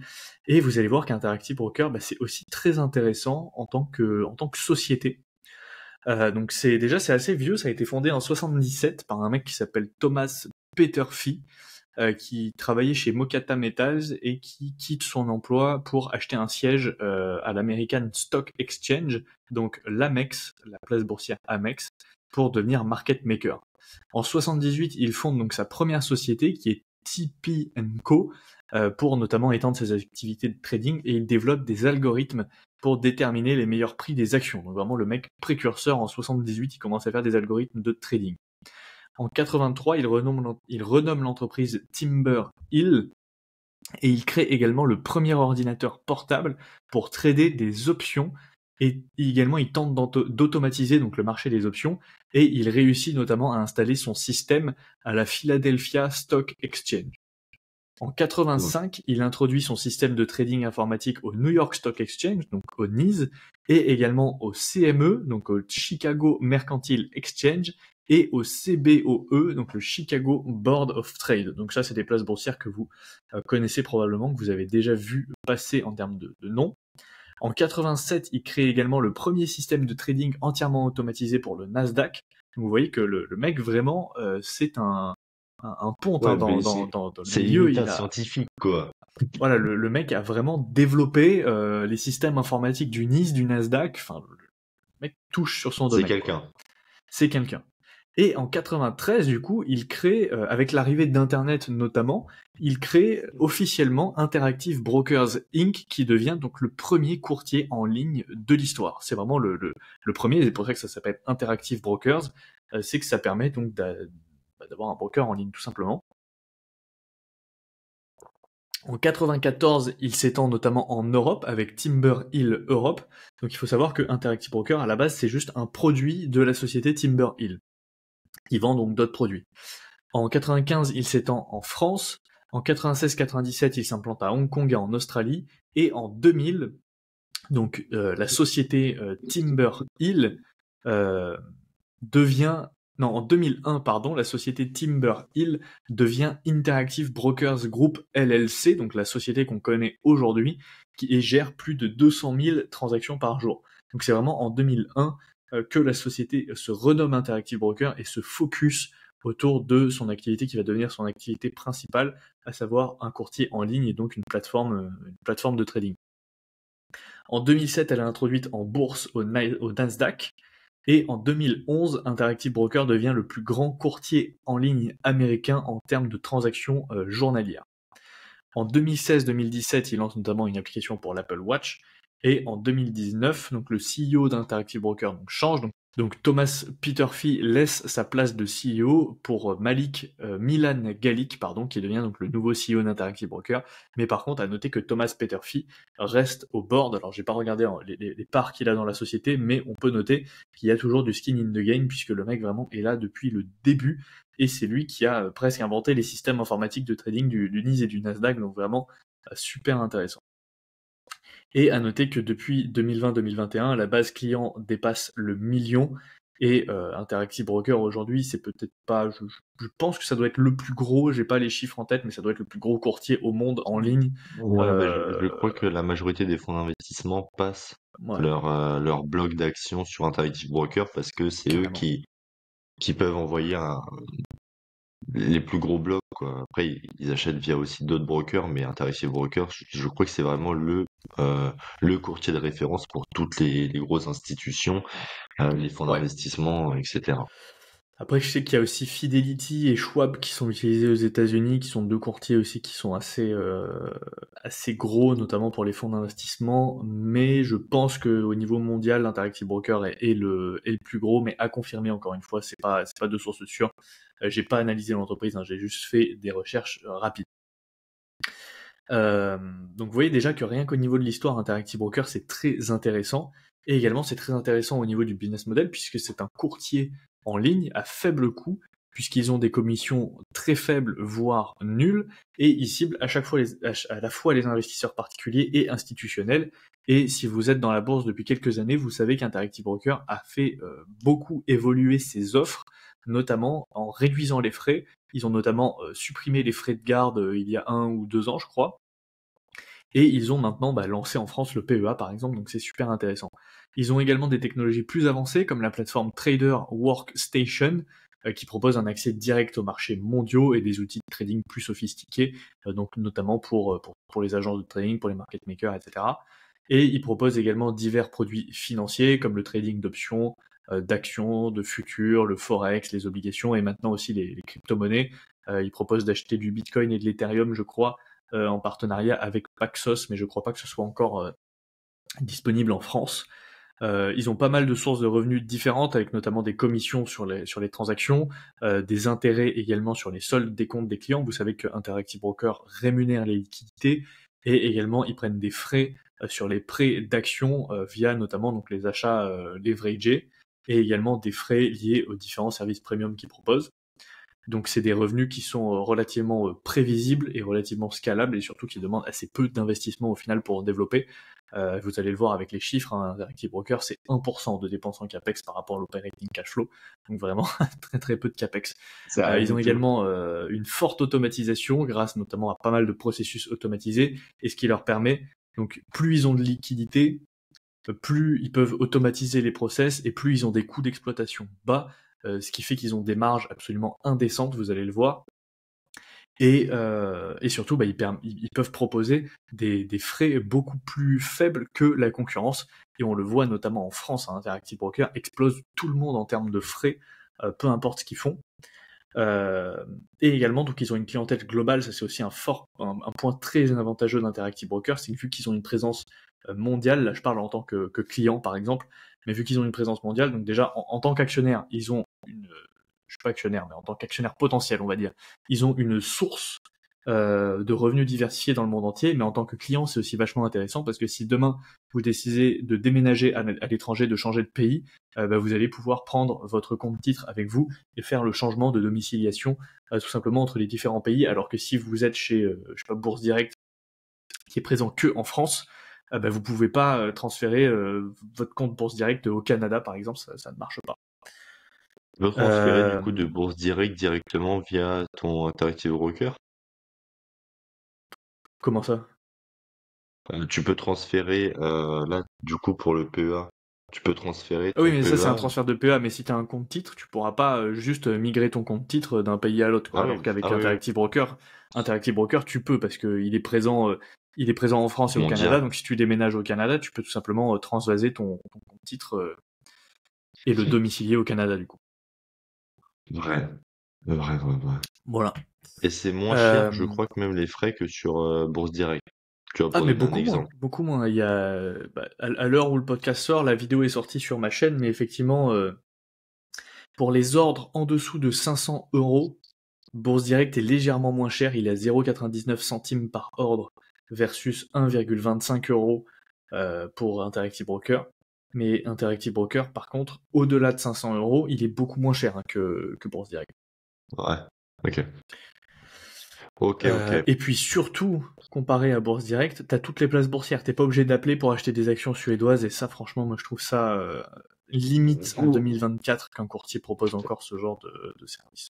Et vous allez voir qu'Interactive Broker, c'est aussi très intéressant en tant que société. Donc c'est assez vieux, ça a été fondé en 77 par un mec qui s'appelle Thomas Peterffy, qui travaillait chez Mokata Metals et qui quitte son emploi pour acheter un siège à l'American Stock Exchange, donc l'Amex, la place boursière Amex, pour devenir market maker. En 78, il fonde donc sa première société qui est TP & Co, pour notamment étendre ses activités de trading, et il développe des algorithmes pour déterminer les meilleurs prix des actions. Donc vraiment le mec précurseur. En 78, il commence à faire des algorithmes de trading. En 83, il renomme l'entreprise Timber Hill, et il crée également le premier ordinateur portable pour trader des options, et également il tente d'automatiser donc le marché des options, et il réussit notamment à installer son système à la Philadelphia Stock Exchange. En 85, il introduit son système de trading informatique au New York Stock Exchange, donc au NYSE, et également au CME, donc au Chicago Mercantile Exchange, et au CBOE, donc le Chicago Board of Trade. Donc ça, c'est des places boursières que vous connaissez probablement, que vous avez déjà vu passer en termes de nom. En 87, il crée également le premier système de trading entièrement automatisé pour le Nasdaq. Donc vous voyez que le mec, vraiment, c'est un ponte Ouais, dans, mais dans, dans, dans le c'est milieu. limite un scientifique, quoi. Voilà, le mec a vraiment développé les systèmes informatiques du NYSE, du Nasdaq. Enfin, le mec touche sur son C'est domaine, quoi. quelqu'un. C'est quelqu'un. Et en 93, du coup, il crée, avec l'arrivée d'Internet notamment, il crée officiellement Interactive Brokers Inc., qui devient donc le premier courtier en ligne de l'histoire. C'est vraiment le premier, et c'est pour ça que ça s'appelle Interactive Brokers, c'est que ça permet donc d'avoir un broker en ligne, tout simplement. En 94, il s'étend notamment en Europe avec Timber Hill Europe. Donc il faut savoir que Interactive Broker, à la base, c'est juste un produit de la société Timber Hill. Ils vendent donc d'autres produits. En 95, il s'étend en France. En 96-97, il s'implante à Hong Kong et en Australie. Et en 2000, donc la société Timber Hill devient... Non, en 2001, pardon, la société Timber Hill devient Interactive Brokers Group LLC, donc la société qu'on connaît aujourd'hui, qui gère plus de 200 000 transactions par jour. Donc c'est vraiment en 2001 que la société se renomme Interactive Broker et se focus autour de son activité qui va devenir son activité principale, à savoir un courtier en ligne et donc une plateforme de trading. En 2007, elle est introduite en bourse au Nasdaq. Et en 2011, Interactive Broker devient le plus grand courtier en ligne américain en termes de transactions journalières. En 2016-2017, il lance notamment une application pour l'Apple Watch. Et en 2019, donc le CEO d'Interactive Broker change. Donc Thomas Peterffy laisse sa place de CEO pour Milan Galik, qui devient donc le nouveau CEO d'Interactive Broker. Mais par contre, à noter que Thomas Peterffy reste au board. Alors j'ai pas regardé les parts qu'il a dans la société, mais on peut noter qu'il y a toujours du skin in the game, puisque le mec vraiment est là depuis le début. Et c'est lui qui a presque inventé les systèmes informatiques de trading du NYSE et du Nasdaq, donc vraiment super intéressant. Et à noter que depuis 2020-2021, la base client dépasse le million, Et Interactive Broker aujourd'hui, c'est peut-être pas, je pense que ça doit être le plus gros, j'ai pas les chiffres en tête, mais ça doit être le plus gros courtier au monde en ligne. Ouais, bah, je crois que la majorité des fonds d'investissement passent Ouais, leur bloc d'actions sur Interactive Broker parce que c'est eux carrément. qui peuvent envoyer les plus gros blocs, quoi. Après, ils achètent via aussi d'autres brokers, mais Interactive Broker, je crois que c'est vraiment le courtier de référence pour toutes les grosses institutions, les fonds Ouais. d'investissement, etc. Après, je sais qu'il y a aussi Fidelity et Schwab qui sont utilisés aux États-Unis, qui sont deux courtiers aussi qui sont assez gros, notamment pour les fonds d'investissement. Mais je pense que au niveau mondial, l'Interactive Broker est le plus gros, mais à confirmer encore une fois, c'est pas de source sûre. J'ai pas analysé l'entreprise, hein, j'ai juste fait des recherches rapides. Donc vous voyez déjà que rien qu'au niveau de l'histoire, Interactive Broker, c'est très intéressant. Et également, c'est très intéressant au niveau du business model, puisque c'est un courtier en ligne à faible coût, puisqu'ils ont des commissions très faibles, voire nulles, et ils ciblent à chaque fois à la fois les investisseurs particuliers et institutionnels. Et si vous êtes dans la bourse depuis quelques années, vous savez qu'Interactive Broker a fait beaucoup évoluer ses offres, notamment en réduisant les frais. Ils ont notamment supprimé les frais de garde il y a 1 ou 2 ans, je crois. Et ils ont maintenant lancé en France le PEA par exemple, donc c'est super intéressant. Ils ont également des technologies plus avancées comme la plateforme Trader Workstation qui propose un accès direct aux marchés mondiaux et des outils de trading plus sophistiqués, donc notamment pour les agences de trading, pour les market makers, etc. Et ils proposent également divers produits financiers comme le trading d'options, d'actions, de futurs, le forex, les obligations et maintenant aussi les crypto-monnaies. Ils proposent d'acheter du Bitcoin et de l'Ethereum, je crois, en partenariat avec Paxos, mais je crois pas que ce soit encore disponible en France. Ils ont pas mal de sources de revenus différentes, avec notamment des commissions sur les transactions, des intérêts également sur les soldes des comptes des clients. Vous savez que Interactive Broker rémunère les liquidités et également ils prennent des frais sur les prêts d'actions via notamment donc les achats leveragés et également des frais liés aux différents services premium qu'ils proposent. Donc c'est des revenus qui sont relativement prévisibles et relativement scalables et surtout qui demandent assez peu d'investissement au final pour développer. Vous allez le voir avec les chiffres, hein, Interactive Broker c'est 1% de dépenses en capex par rapport à l'operating cash flow, donc vraiment très très peu de capex. C'est rien Ils du ont tout. également une forte automatisation grâce notamment à pas mal de processus automatisés et ce qui leur permet, donc plus ils ont de liquidité, plus ils peuvent automatiser les process et plus ils ont des coûts d'exploitation bas, ce qui fait qu'ils ont des marges absolument indécentes, vous allez le voir. Et surtout, ils peuvent proposer des frais beaucoup plus faibles que la concurrence. Et on le voit notamment en France, hein, Interactive Broker explose tout le monde en termes de frais, peu importe ce qu'ils font. Et également, donc ils ont une clientèle globale, ça c'est aussi un point très avantageux d'Interactive Broker, c'est que vu qu'ils ont une présence mondiale, là je parle en tant que client par exemple, mais vu qu'ils ont une présence mondiale, donc déjà en tant qu'actionnaire, ils ont je suis pas actionnaire, mais en tant qu'actionnaire potentiel, on va dire, ils ont une source de revenus diversifiés dans le monde entier, mais en tant que client, c'est aussi vachement intéressant parce que si demain vous décidez de déménager à l'étranger, de changer de pays, vous allez pouvoir prendre votre compte titre avec vous et faire le changement de domiciliation tout simplement entre les différents pays, alors que si vous êtes chez, je sais pas, Bourse Direct, qui est présent que en France, vous pouvez pas transférer votre compte Bourse Direct au Canada, par exemple, ça ne marche pas. Tu peux transférer du Euh, coup de Bourse Direct directement via ton Interactive Broker. Comment ça? Tu peux transférer là du coup pour le PEA. Tu peux transférer Ah oui, ton mais ça c'est un PEA. transfert de PA, mais si tu as un compte titre, tu pourras pas juste migrer ton compte titre d'un pays à l'autre, quoi. Ah Alors oui, qu'avec ah oui, oui. Interactive Broker, tu peux parce que il est présent en France et au Canada. Mondial. Donc si tu déménages au Canada, tu peux tout simplement transvaser ton compte titre et le domicilier au Canada du coup. Vrai. Vrai, vrai, vrai. Voilà. Et c'est moins cher, je Euh, crois, que même les frais que sur Bourse Direct. Tu vois, Ah pour mais donner un beaucoup moins, exemple. beaucoup moins. Il y a à l'heure où le podcast sort, la vidéo est sortie sur ma chaîne, mais effectivement pour les ordres en dessous de 500 euros, Bourse Direct est légèrement moins cher, il est à 0,99 centimes par ordre versus 1,25 euros pour Interactive Broker. Mais Interactive Broker, par contre, au-delà de 500 euros, il est beaucoup moins cher hein, que Bourse Direct. Ouais. Ok. Ok, ok. Et puis surtout, comparé à Bourse Direct, t'as toutes les places boursières. T'es pas obligé d'appeler pour acheter des actions suédoises et ça, franchement, moi je trouve ça limite en Ouh. 2024 qu'un courtier propose encore ce genre de service.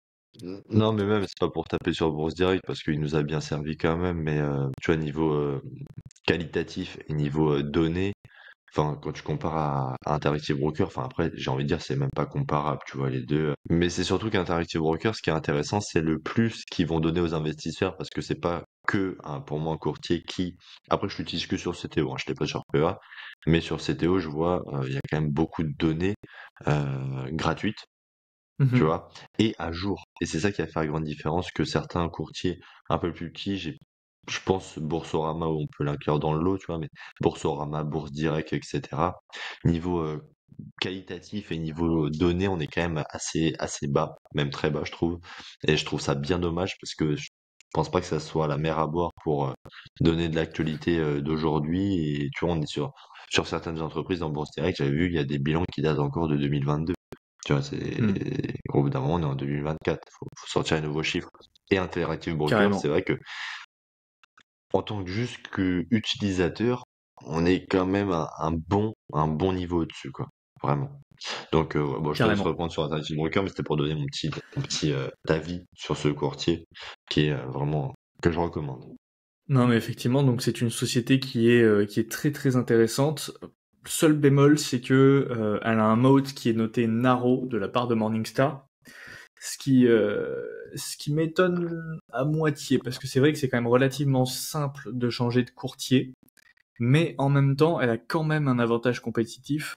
Non, mais même, c'est pas pour taper sur Bourse Direct parce qu'il nous a bien servi quand même, mais tu vois, niveau qualitatif et niveau données, enfin, quand tu compares à Interactive Broker, enfin, après, j'ai envie de dire, c'est même pas comparable, tu vois, les deux. Mais c'est surtout qu'Interactive Broker, ce qui est intéressant, c'est le plus qu'ils vont donner aux investisseurs parce que c'est pas que, pour moi, un courtier qui, après, je l'utilise que sur CTO, je l'ai pas sur PEA, mais sur CTO, je vois, il y a quand même beaucoup de données gratuites, tu Mhm. vois, et à jour. Et c'est ça qui va faire la grande différence que certains courtiers un peu plus petits, je pense Boursorama où on peut l'inclure dans le lot, tu vois, mais Boursorama, Bourse Direct, etc. Niveau qualitatif et niveau données, on est quand même assez bas, même très bas, je trouve. Et je trouve ça bien dommage parce que je pense pas que ça soit la mer à boire pour donner de l'actualité d'aujourd'hui. Et tu vois, on est sur certaines entreprises en Bourse Direct, j'avais vu, il y a des bilans qui datent encore de 2022. Tu vois, Mhm. au bout d'un moment, on est en 2024. Faut sortir les nouveaux chiffres. Et Interactive Broker, c'est Carrément, vrai que, en tant que juste que utilisateur, on est quand même un bon niveau au-dessus, quoi. Vraiment. Donc, ouais, bon, je te laisse carrément. reprendre sur Interactive Broker, mais c'était pour donner mon petit avis sur ce courtier qui est vraiment, que je recommande. Non, mais effectivement, donc c'est une société qui est très très intéressante. Le seul bémol, c'est que elle a un mode qui est noté narrow de la part de Morningstar, ce qui m'étonne à moitié, parce que c'est vrai que c'est quand même relativement simple de changer de courtier, mais en même temps, elle a quand même un avantage compétitif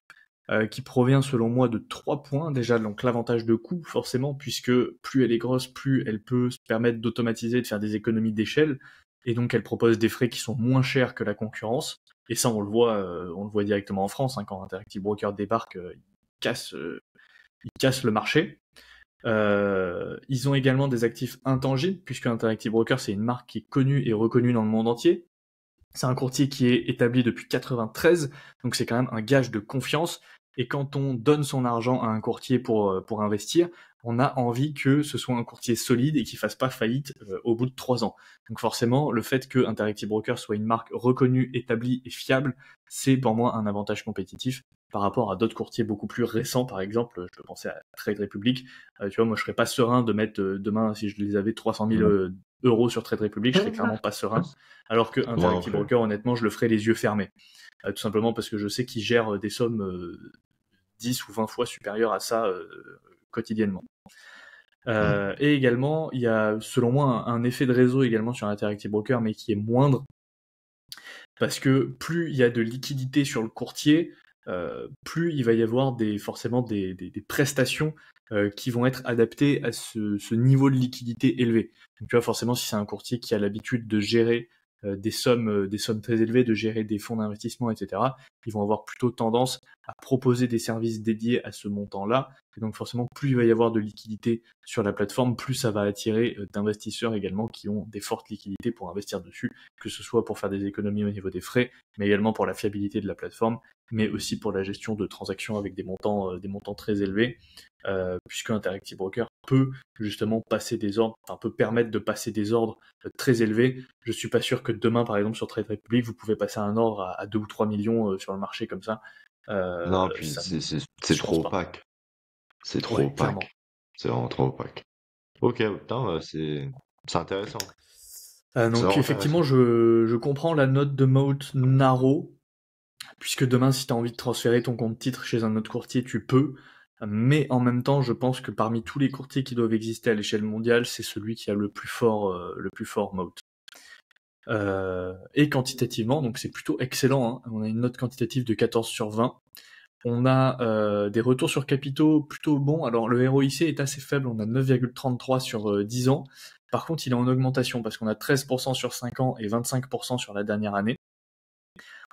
qui provient selon moi de 3 points. Déjà, donc l'avantage de coût, forcément, puisque plus elle est grosse, plus elle peut se permettre d'automatiser, de faire des économies d'échelle, et donc elle propose des frais qui sont moins chers que la concurrence. Et ça, on le voit directement en France, hein, quand Interactive Broker débarque, casse, il casse le marché. Ils ont également des actifs intangibles, puisque Interactive Broker, c'est une marque qui est connue et reconnue dans le monde entier. C'est un courtier qui est établi depuis 93, donc c'est quand même un gage de confiance. Et quand on donne son argent à un courtier pour investir, on a envie que ce soit un courtier solide et qui fasse pas faillite au bout de 3 ans. Donc forcément, le fait que Interactive Broker soit une marque reconnue, établie et fiable, c'est pour moi un avantage compétitif par rapport à d'autres courtiers beaucoup plus récents, par exemple, je peux penser à Trade Republic. Tu vois, moi je serais pas serein de mettre demain, si je les avais 300 000 euros sur Trade Republic, je serais clairement pas serein. Alors que Moi non Interactive plus. Broker, honnêtement, je le ferai les yeux fermés. Tout simplement parce que je sais qu'ils gèrent des sommes 10 ou 20 fois supérieures à ça quotidiennement. Mm. Et également, il y a selon moi un effet de réseau également sur Interactive Broker, mais qui est moindre, parce que plus il y a de liquidité sur le courtier, plus il va y avoir forcément des prestations qui vont être adaptées à ce niveau de liquidité élevé. Donc tu vois, forcément, si c'est un courtier qui a l'habitude de gérer des sommes très élevées, de gérer des fonds d'investissement, etc., ils vont avoir plutôt tendance à proposer des services dédiés à ce montant-là. Et donc forcément, plus il va y avoir de liquidité sur la plateforme, plus ça va attirer d'investisseurs également qui ont des fortes liquidités pour investir dessus, que ce soit pour faire des économies au niveau des frais, mais également pour la fiabilité de la plateforme, mais aussi pour la gestion de transactions avec des montants très élevés, puisque Interactive Broker peut justement passer des ordres, enfin peut permettre de passer des ordres très élevés. Je suis pas sûr que demain, par exemple, sur Trade Republic, vous pouvez passer un ordre à 2 ou 3 millions sur le marché comme ça. Non, puis Ça, c'est je pense trop pas. opaque. C'est trop Ouais, clairement. opaque. C'est vraiment trop opaque. Ok, putain, c'est intéressant. C'est Donc vraiment effectivement, intéressant. je comprends la note de Moat narrow, puisque demain, si tu as envie de transférer ton compte titre chez un autre courtier, tu peux. Mais en même temps, je pense que parmi tous les courtiers qui doivent exister à l'échelle mondiale, c'est celui qui a le plus fort Moat. Et quantitativement, donc c'est plutôt excellent, hein. On a une note quantitative de 14 sur 20. On a des retours sur capitaux plutôt bons. Alors le ROIC est assez faible, on a 9,33 sur 10 ans. Par contre, il est en augmentation parce qu'on a 13% sur 5 ans et 25% sur la dernière année.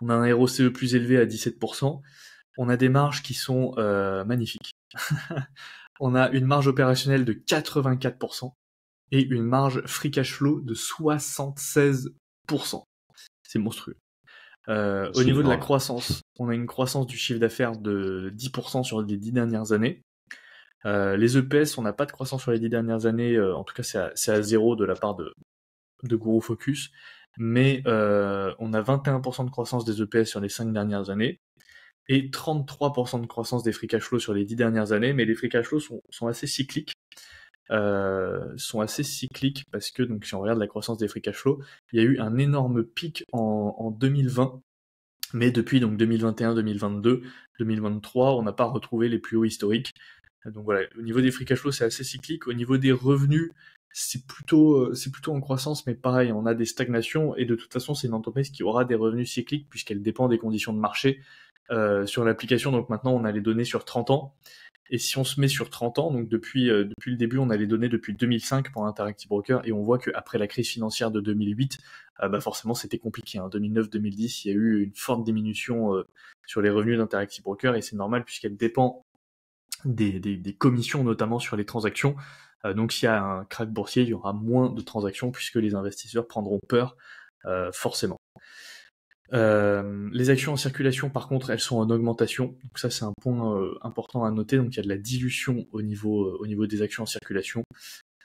On a un ROCE plus élevé à 17%. On a des marges qui sont magnifiques. On a une marge opérationnelle de 84% et une marge free cash flow de 76%. C'est monstrueux. Au C'est niveau de la énorme. croissance, on a une croissance du chiffre d'affaires de 10% sur les 10 dernières années. Les EPS, on n'a pas de croissance sur les 10 dernières années, en tout cas c'est à zéro de la part de Guru Focus, mais on a 21% de croissance des EPS sur les 5 dernières années. et 33% de croissance des free cash flow sur les 10 dernières années, mais les free cash flow sont assez cycliques. Parce que donc si on regarde la croissance des free cash flow, il y a eu un énorme pic en 2020, mais depuis donc 2021, 2022, 2023, on n'a pas retrouvé les plus hauts historiques. Donc voilà, au niveau des free cash flow, c'est assez cyclique. Au niveau des revenus, c'est plutôt en croissance, mais pareil, on a des stagnations, et de toute façon, c'est une entreprise qui aura des revenus cycliques puisqu'elle dépend des conditions de marché. Sur l'application, donc maintenant, on a les données sur 30 ans. Et si on se met sur 30 ans, donc depuis le début, on a les données depuis 2005 pour Interactive Brokers, et on voit qu'après la crise financière de 2008, forcément c'était compliqué. 2009-2010, il y a eu une forte diminution sur les revenus d'Interactive Brokers, et c'est normal puisqu'elle dépend des commissions, notamment sur les transactions. Donc s'il y a un crack boursier, il y aura moins de transactions puisque les investisseurs prendront peur, forcément. Les actions en circulation, par contre, elles sont en augmentation. Donc ça, c'est un point important à noter. Donc il y a de la dilution au niveau des actions en circulation.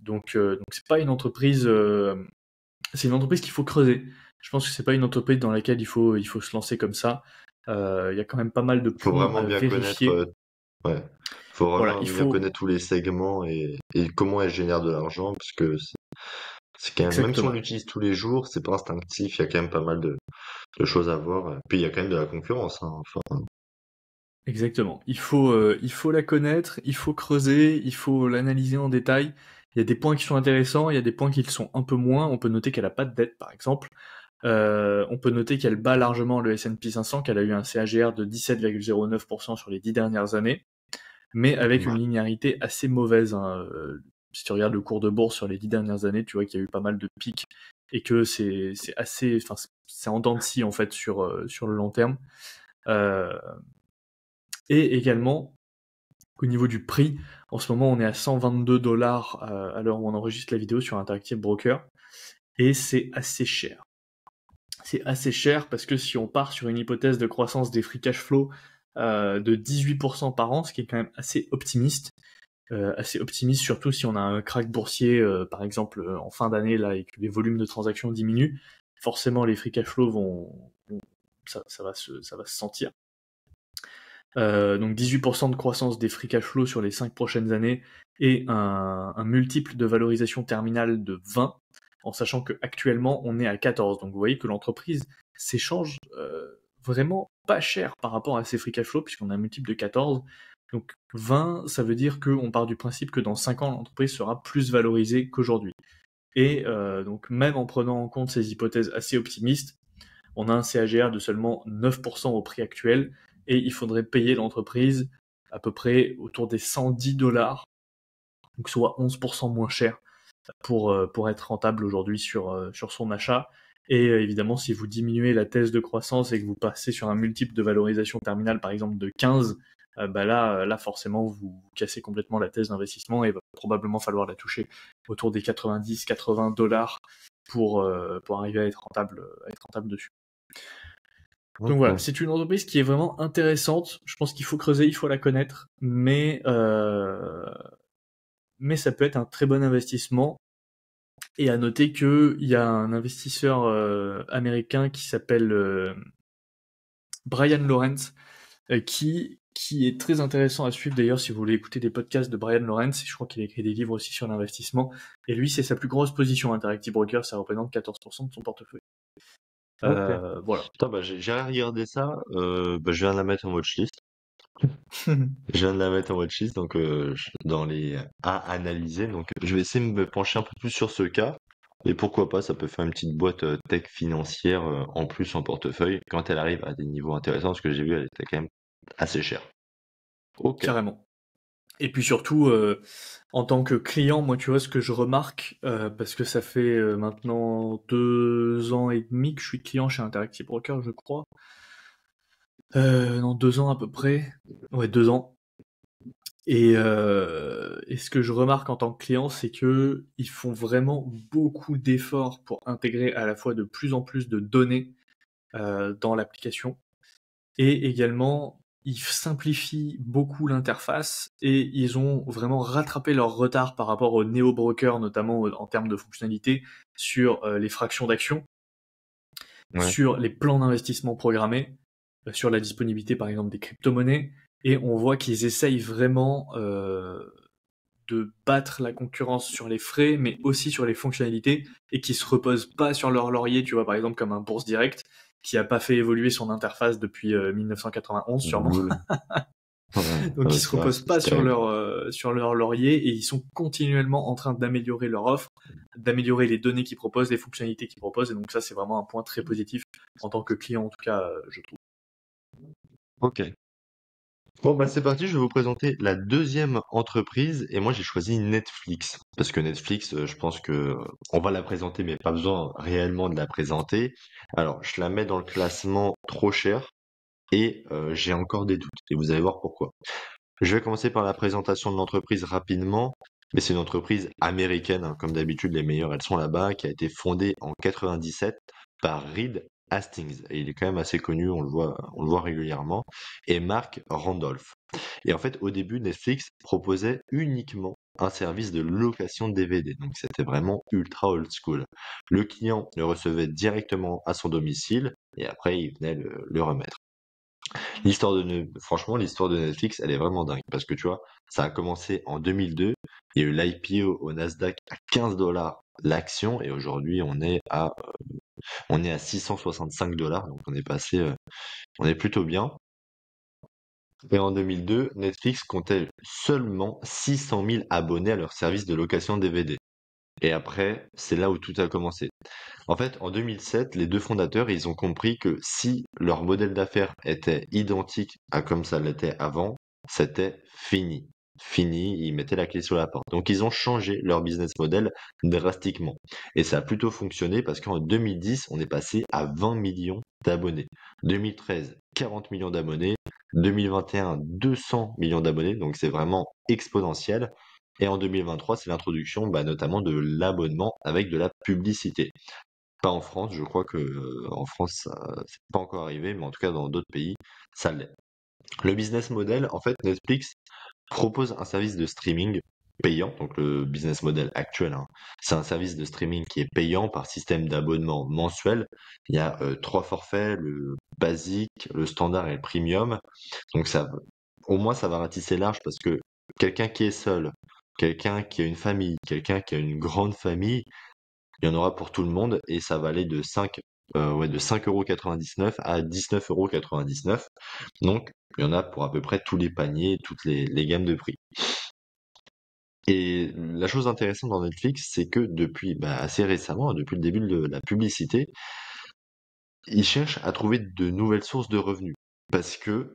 Donc c'est pas une entreprise. C'est une entreprise qu'il faut creuser. Je pense que c'est pas une entreprise dans laquelle il faut se lancer comme ça. Il y a quand même pas mal de Faut points vraiment à bien vérifier. connaître, ouais. Faut Voilà, vraiment il bien faut connaître tous les segments et comment elles génèrent de l'argent, parce que c'est quand même si on exactement. l'utilise tous les jours, c'est pas instinctif, il y a quand même pas mal de choses à voir. Puis il y a quand même de la concurrence, hein, enfin. Exactement. Il faut la connaître, il faut creuser, il faut l'analyser en détail. Il y a des points qui sont intéressants, il y a des points qui le sont un peu moins. On peut noter qu'elle a pas de dette, par exemple. On peut noter qu'elle bat largement le S&P 500, qu'elle a eu un CAGR de 17,09% sur les 10 dernières années, mais avec une Ouais. linéarité assez mauvaise. Si tu regardes le cours de bourse sur les 10 dernières années, tu vois qu'il y a eu pas mal de pics et que c'est assez, enfin, c'est en dents de scie en fait sur le long terme. Euh, et également, au niveau du prix, en ce moment on est à 122 dollars à l'heure où on enregistre la vidéo sur Interactive Broker, et c'est assez cher. C'est assez cher parce que si on part sur une hypothèse de croissance des free cash flow de 18% par an, ce qui est quand même assez optimiste, surtout si on a un crack boursier, par exemple en fin d'année là, et que les volumes de transactions diminuent, forcément les free cash flow ça va se sentir. Donc 18% de croissance des free cash flow sur les 5 prochaines années, et un multiple de valorisation terminale de 20, en sachant qu'actuellement on est à 14. Donc vous voyez que l'entreprise s'échange vraiment pas cher par rapport à ses free cash flow, puisqu'on a un multiple de 14. Donc 20, ça veut dire qu'on part du principe que dans 5 ans l'entreprise sera plus valorisée qu'aujourd'hui. Et donc même en prenant en compte ces hypothèses assez optimistes, on a un CAGR de seulement 9% au prix actuel, et il faudrait payer l'entreprise à peu près autour des 110 dollars, donc soit 11% moins cher pour être rentable aujourd'hui sur son achat. Et évidemment, si vous diminuez la thèse de croissance et que vous passez sur un multiple de valorisation terminale, par exemple de 15, là forcément, vous cassez complètement la thèse d'investissement, et il va probablement falloir la toucher autour des 90-80 dollars pour arriver à être rentable dessus. Donc voilà, Ok. c'est une entreprise qui est vraiment intéressante. Je pense qu'il faut creuser, il faut la connaître, mais ça peut être un très bon investissement. Et à noter qu'il y a un investisseur américain qui s'appelle Brian Lawrence, qui est très intéressant à suivre d'ailleurs si vous voulez écouter des podcasts de Brian Lawrence. Je crois qu'il a écrit des livres aussi sur l'investissement. Et lui, c'est sa plus grosse position Interactive Broker, ça représente 14% de son portefeuille. Ok. Voilà. Putain, j'ai regardé ça, je viens de la mettre en watchlist. Je viens de la mettre en watchlist, donc dans les à analyser. Donc je vais essayer de me pencher un peu plus sur ce cas. Et pourquoi pas, ça peut faire une petite boîte tech financière en plus en portefeuille quand elle arrive à des niveaux intéressants, parce que j'ai vu, elle était quand même assez chère. Ok. Carrément. Et puis surtout, en tant que client, moi, tu vois, ce que je remarque, parce que ça fait maintenant 2 ans et demi que je suis client chez Interactive Broker, je crois. Non, 2 ans à peu près. Ouais, 2 ans. Et ce que je remarque en tant que client, c'est que ils font vraiment beaucoup d'efforts pour intégrer à la fois de plus en plus de données dans l'application, et également ils simplifient beaucoup l'interface, et ils ont vraiment rattrapé leur retard par rapport aux néo-brokers, notamment en termes de fonctionnalité, sur les fractions d'actions, Ouais. sur les plans d'investissement programmés. sur la disponibilité par exemple des crypto-monnaies, et on voit qu'ils essayent vraiment de battre la concurrence sur les frais, mais aussi sur les fonctionnalités, et qui se reposent pas sur leur laurier, tu vois, par exemple comme un Bourse Direct, qui a pas fait évoluer son interface depuis 1991 sûrement. Google. Ouais, Donc ils se c'est vrai, reposent pas c'est terrible. sur leur laurier, et ils sont continuellement en train d'améliorer leur offre, d'améliorer les données qu'ils proposent, les fonctionnalités qu'ils proposent, et donc ça c'est vraiment un point très positif en tant que client en tout cas, je trouve. Ok. Bon, bah c'est parti, je vais vous présenter la deuxième entreprise et moi j'ai choisi Netflix. Parce que Netflix, je pense que on va la présenter, mais pas besoin réellement de la présenter. Alors, je la mets dans le classement trop cher et j'ai encore des doutes. Et vous allez voir pourquoi. Je vais commencer par la présentation de l'entreprise rapidement. Mais c'est une entreprise américaine, hein, comme d'habitude, les meilleures, elles sont là-bas, qui a été fondée en 97 par Reed Hastings. Et il est quand même assez connu, on le voit régulièrement. Et Mark Randolph. Et en fait, au début, Netflix proposait uniquement un service de location de DVD. Donc, c'était vraiment ultra old school. Le client le recevait directement à son domicile et après, il venait le remettre. Franchement, l'histoire de Netflix, elle est vraiment dingue parce que tu vois, ça a commencé en 2002. Il y a eu l'IPO au Nasdaq à 15 dollars l'action et aujourd'hui, on est à 665 dollars. Donc, on est plutôt bien. Et en 2002, Netflix comptait seulement 600 000 abonnés à leur service de location DVD. Et après, c'est là où tout a commencé. En fait, en 2007, les deux fondateurs, ils ont compris que si leur modèle d'affaires était identique à comme ça l'était avant, c'était fini. Fini, ils mettaient la clé sur la porte. Donc, ils ont changé leur business model drastiquement. Et ça a plutôt fonctionné parce qu'en 2010, on est passé à 20 millions d'abonnés. 2013, 40 millions d'abonnés. 2021, 200 millions d'abonnés. Donc, c'est vraiment exponentiel. Et en 2023, c'est l'introduction notamment de l'abonnement avec de la publicité. Pas en France, je crois que en France, c'est pas encore arrivé, mais en tout cas dans d'autres pays, ça l'est. Le business model, en fait, Netflix propose un service de streaming payant, donc le business model actuel, hein. C'est un service de streaming qui est payant par système d'abonnement mensuel. Il y a trois forfaits, le basique, le standard et le premium. Donc au moins, ça va ratisser large parce que quelqu'un qui est seul, quelqu'un qui a une famille, quelqu'un qui a une grande famille, il y en aura pour tout le monde et ça va aller de 5,99 € à 19,99 €. Donc, il y en a pour à peu près tous les paniers, toutes les gammes de prix. Et la chose intéressante dans Netflix, c'est que depuis assez récemment, depuis le début de la publicité, ils cherchent à trouver de nouvelles sources de revenus. Parce que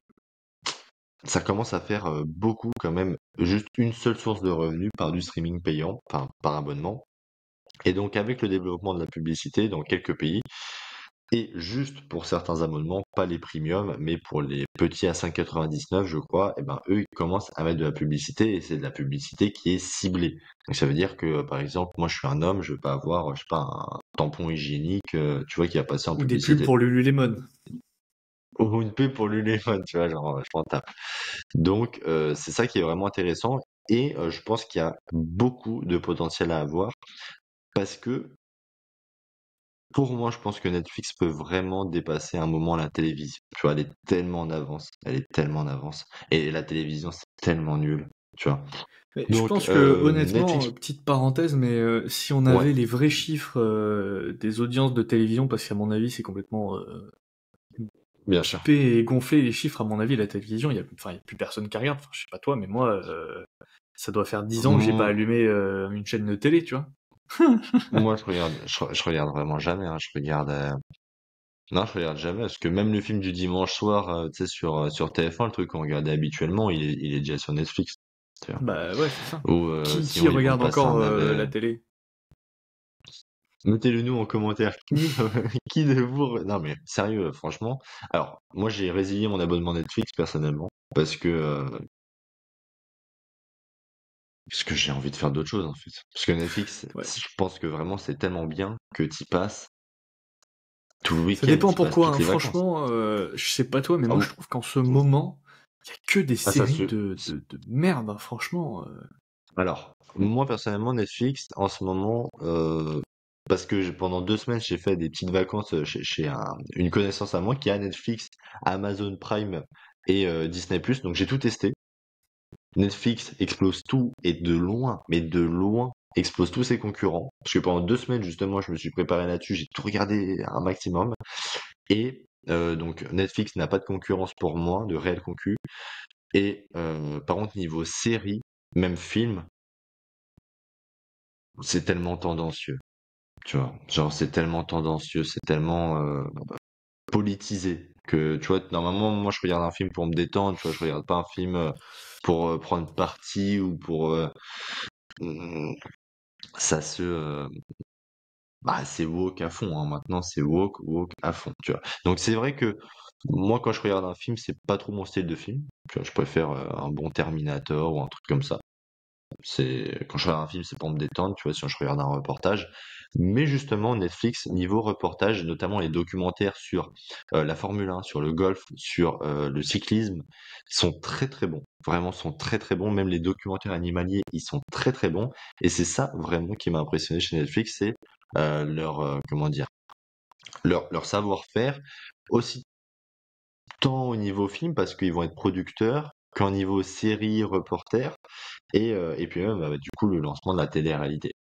ça commence à faire beaucoup quand même, juste une seule source de revenus par du streaming payant, enfin par abonnement. Et donc avec le développement de la publicité dans quelques pays, et juste pour certains abonnements, pas les premiums, mais pour les petits à 5,99 je crois, et ben eux ils commencent à mettre de la publicité et c'est de la publicité qui est ciblée. Donc ça veut dire que par exemple moi je suis un homme, je vais pas avoir je sais pas un tampon hygiénique, tu vois qui va passer en Ou des pubs publicité. pour Lululemon. Ou une pub pour Lululemon, tu vois, genre je m'en tape. Donc c'est ça qui est vraiment intéressant et je pense qu'il y a beaucoup de potentiel à avoir parce que pour moi, je pense que Netflix peut vraiment dépasser un moment la télévision. Tu vois, elle est tellement en avance. Elle est tellement en avance. Et la télévision, c'est tellement nul. Tu vois. Mais je Donc, pense que honnêtement, Netflix, petite parenthèse, mais si on ouais, avait les vrais chiffres des audiences de télévision, parce qu'à mon avis c'est complètement bien sûr. typé et gonflé les chiffres, à mon avis la télévision, il y a plus personne qui regarde. Enfin, je sais pas toi, mais moi, ça doit faire 10 ans que j'ai pas Hum, allumé une chaîne de télé, tu vois. Moi, je regarde vraiment jamais. Hein. Non, je regarde jamais parce que même le film du dimanche soir, tu sais, sur TF1, le truc qu'on regardait habituellement, il est déjà sur Netflix. Tu vois. Bah ouais, c'est ça. Ou Qui sinon, ils vont le regarde passer encore en navet. la télé? Notez-le nous en commentaire. Qui de vous... Non mais sérieux, franchement. Alors, moi j'ai résilié mon abonnement Netflix personnellement parce que j'ai envie de faire d'autres choses en fait. Parce que Netflix, Ouais. je pense que vraiment c'est tellement bien que t'y passes tout le Ça week-end, dépend t'y passes pourquoi, toutes hein. les vacances. Franchement, je sais pas toi, mais Ah, moi je trouve qu'en ce moment, il y a que des ah, ça séries se... de merde, hein, franchement. Alors, moi personnellement Netflix en ce moment, parce que pendant 2 semaines j'ai fait des petites vacances chez une connaissance à moi qui a Netflix Amazon Prime et Disney+. Donc j'ai tout testé. Netflix explose tout et de loin, mais de loin, explose tous ses concurrents. Parce que pendant 2 semaines, justement, je me suis préparé là-dessus, j'ai tout regardé un maximum. Et donc Netflix n'a pas de concurrence pour moi, de réel concu. Et par contre, niveau série, même film, c'est tellement tendancieux. Tu vois, genre c'est tellement tendancieux, c'est tellement politisé que tu vois, normalement, moi je regarde un film pour me détendre, tu vois, je regarde pas un film pour prendre parti ou pour mm, ça se bah c'est woke à fond hein. Maintenant c'est woke à fond, tu vois. Donc c'est vrai que moi quand je regarde un film, c'est pas trop mon style de film. Tu vois, je préfère un bon Terminator ou un truc comme ça. C'est quand je regarde un film, c'est pour me détendre, tu vois, si je regarde un reportage. Mais justement, Netflix, niveau reportage, notamment les documentaires sur la Formule 1, sur le golf, sur le cyclisme, sont très très bons. Vraiment, sont très très bons. Même les documentaires animaliers, ils sont très très bons. Et c'est ça vraiment qui m'a impressionné chez Netflix, c'est leur comment dire, leur savoir-faire aussi tant au niveau film parce qu'ils vont être producteurs qu'en niveau série, reporter et puis même du coup le lancement de la télé-réalité.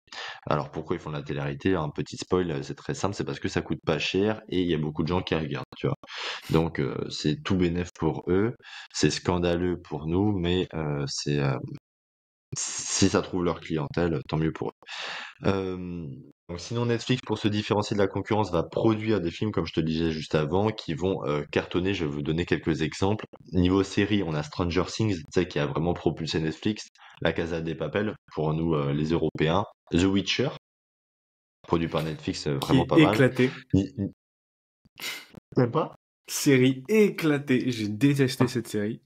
Alors pourquoi ils font de la télé-réalité? Un petit spoil, c'est très simple, c'est parce que ça coûte pas cher et il y a beaucoup de gens qui regardent, tu vois. Donc c'est tout bénef pour eux, c'est scandaleux pour nous, mais c'est si ça trouve leur clientèle, tant mieux pour eux. Donc sinon Netflix, pour se différencier de la concurrence, va produire des films, comme je te le disais juste avant, qui vont cartonner. Je vais vous donner quelques exemples. Niveau série, on a Stranger Things, tu sais, qui a vraiment propulsé Netflix. La Casa de Papel, pour nous les Européens. The Witcher, produit par Netflix, Qui vraiment est pas mal. éclaté. T'aimes pas? Série éclatée. J'ai détesté cette série.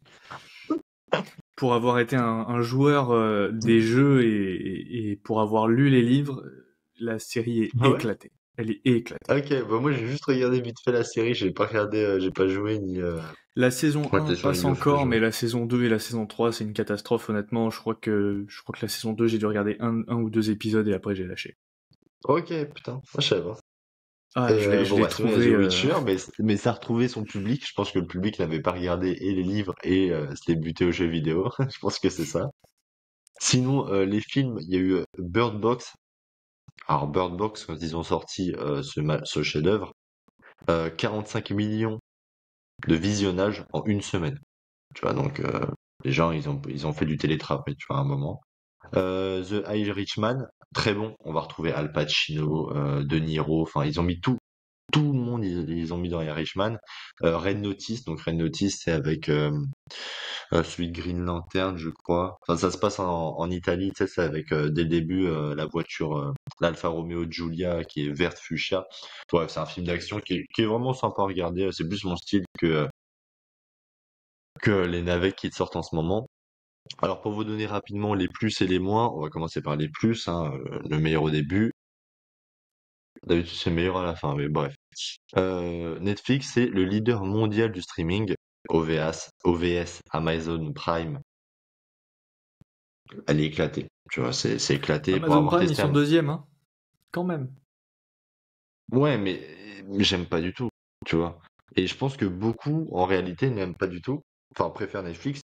Pour avoir été un joueur des jeux et pour avoir lu les livres, la série est Ah ouais? éclatée. Elle est éclatée. Ok, bah moi j'ai juste regardé vite fait la série, j'ai pas regardé, j'ai pas joué ni La saison 1 sur passe League of encore, Legends. mais la saison 2 et la saison 3, c'est une catastrophe, honnêtement. Je crois que la saison 2, j'ai dû regarder un ou deux épisodes et après j'ai lâché. Ok, putain, moi je savais pas. Ah, je Bon, l'ai bah, sinon, il y a The trouvé. Witcher, mais ça a retrouvé son public. Je pense que le public n'avait pas regardé et les livres et s'était buté aux jeux vidéo. Je pense que c'est ça. Sinon, les films, il y a eu Bird Box. Alors, Bird Box, quand ils ont sorti ce chef-d'œuvre, 45 millions de visionnages en une semaine. Tu vois, donc les gens, ils ont fait du télétravail, tu vois, à un moment. The Irishman, très bon. On va retrouver Al Pacino, De Niro. Enfin, ils ont mis tout le monde, ils ont mis dans Irishman. Red Notice, donc Red Notice, c'est avec celui de Green Lantern, je crois. Enfin, ça se passe en Italie, tu sais, c'est avec dès le début la voiture, l'Alfa Romeo Giulia qui est verte fuchsia. Bref, c'est un film d'action qui est vraiment sympa à regarder. C'est plus mon style que les navets qui sortent en ce moment. Alors pour vous donner rapidement les plus et les moins, on va commencer par les plus, hein, le meilleur au début. D'habitude c'est le meilleur à la fin, mais bref. Netflix, c'est le leader mondial du streaming. OVS, Amazon Prime, elle est éclatée. Tu vois, c'est éclaté pour Amazon avoir Prime, ils testé sont deuxième, hein. Quand même. Ouais, mais j'aime pas du tout, tu vois. Et je pense que beaucoup, en réalité, n'aiment pas du tout. Enfin, préfèrent Netflix.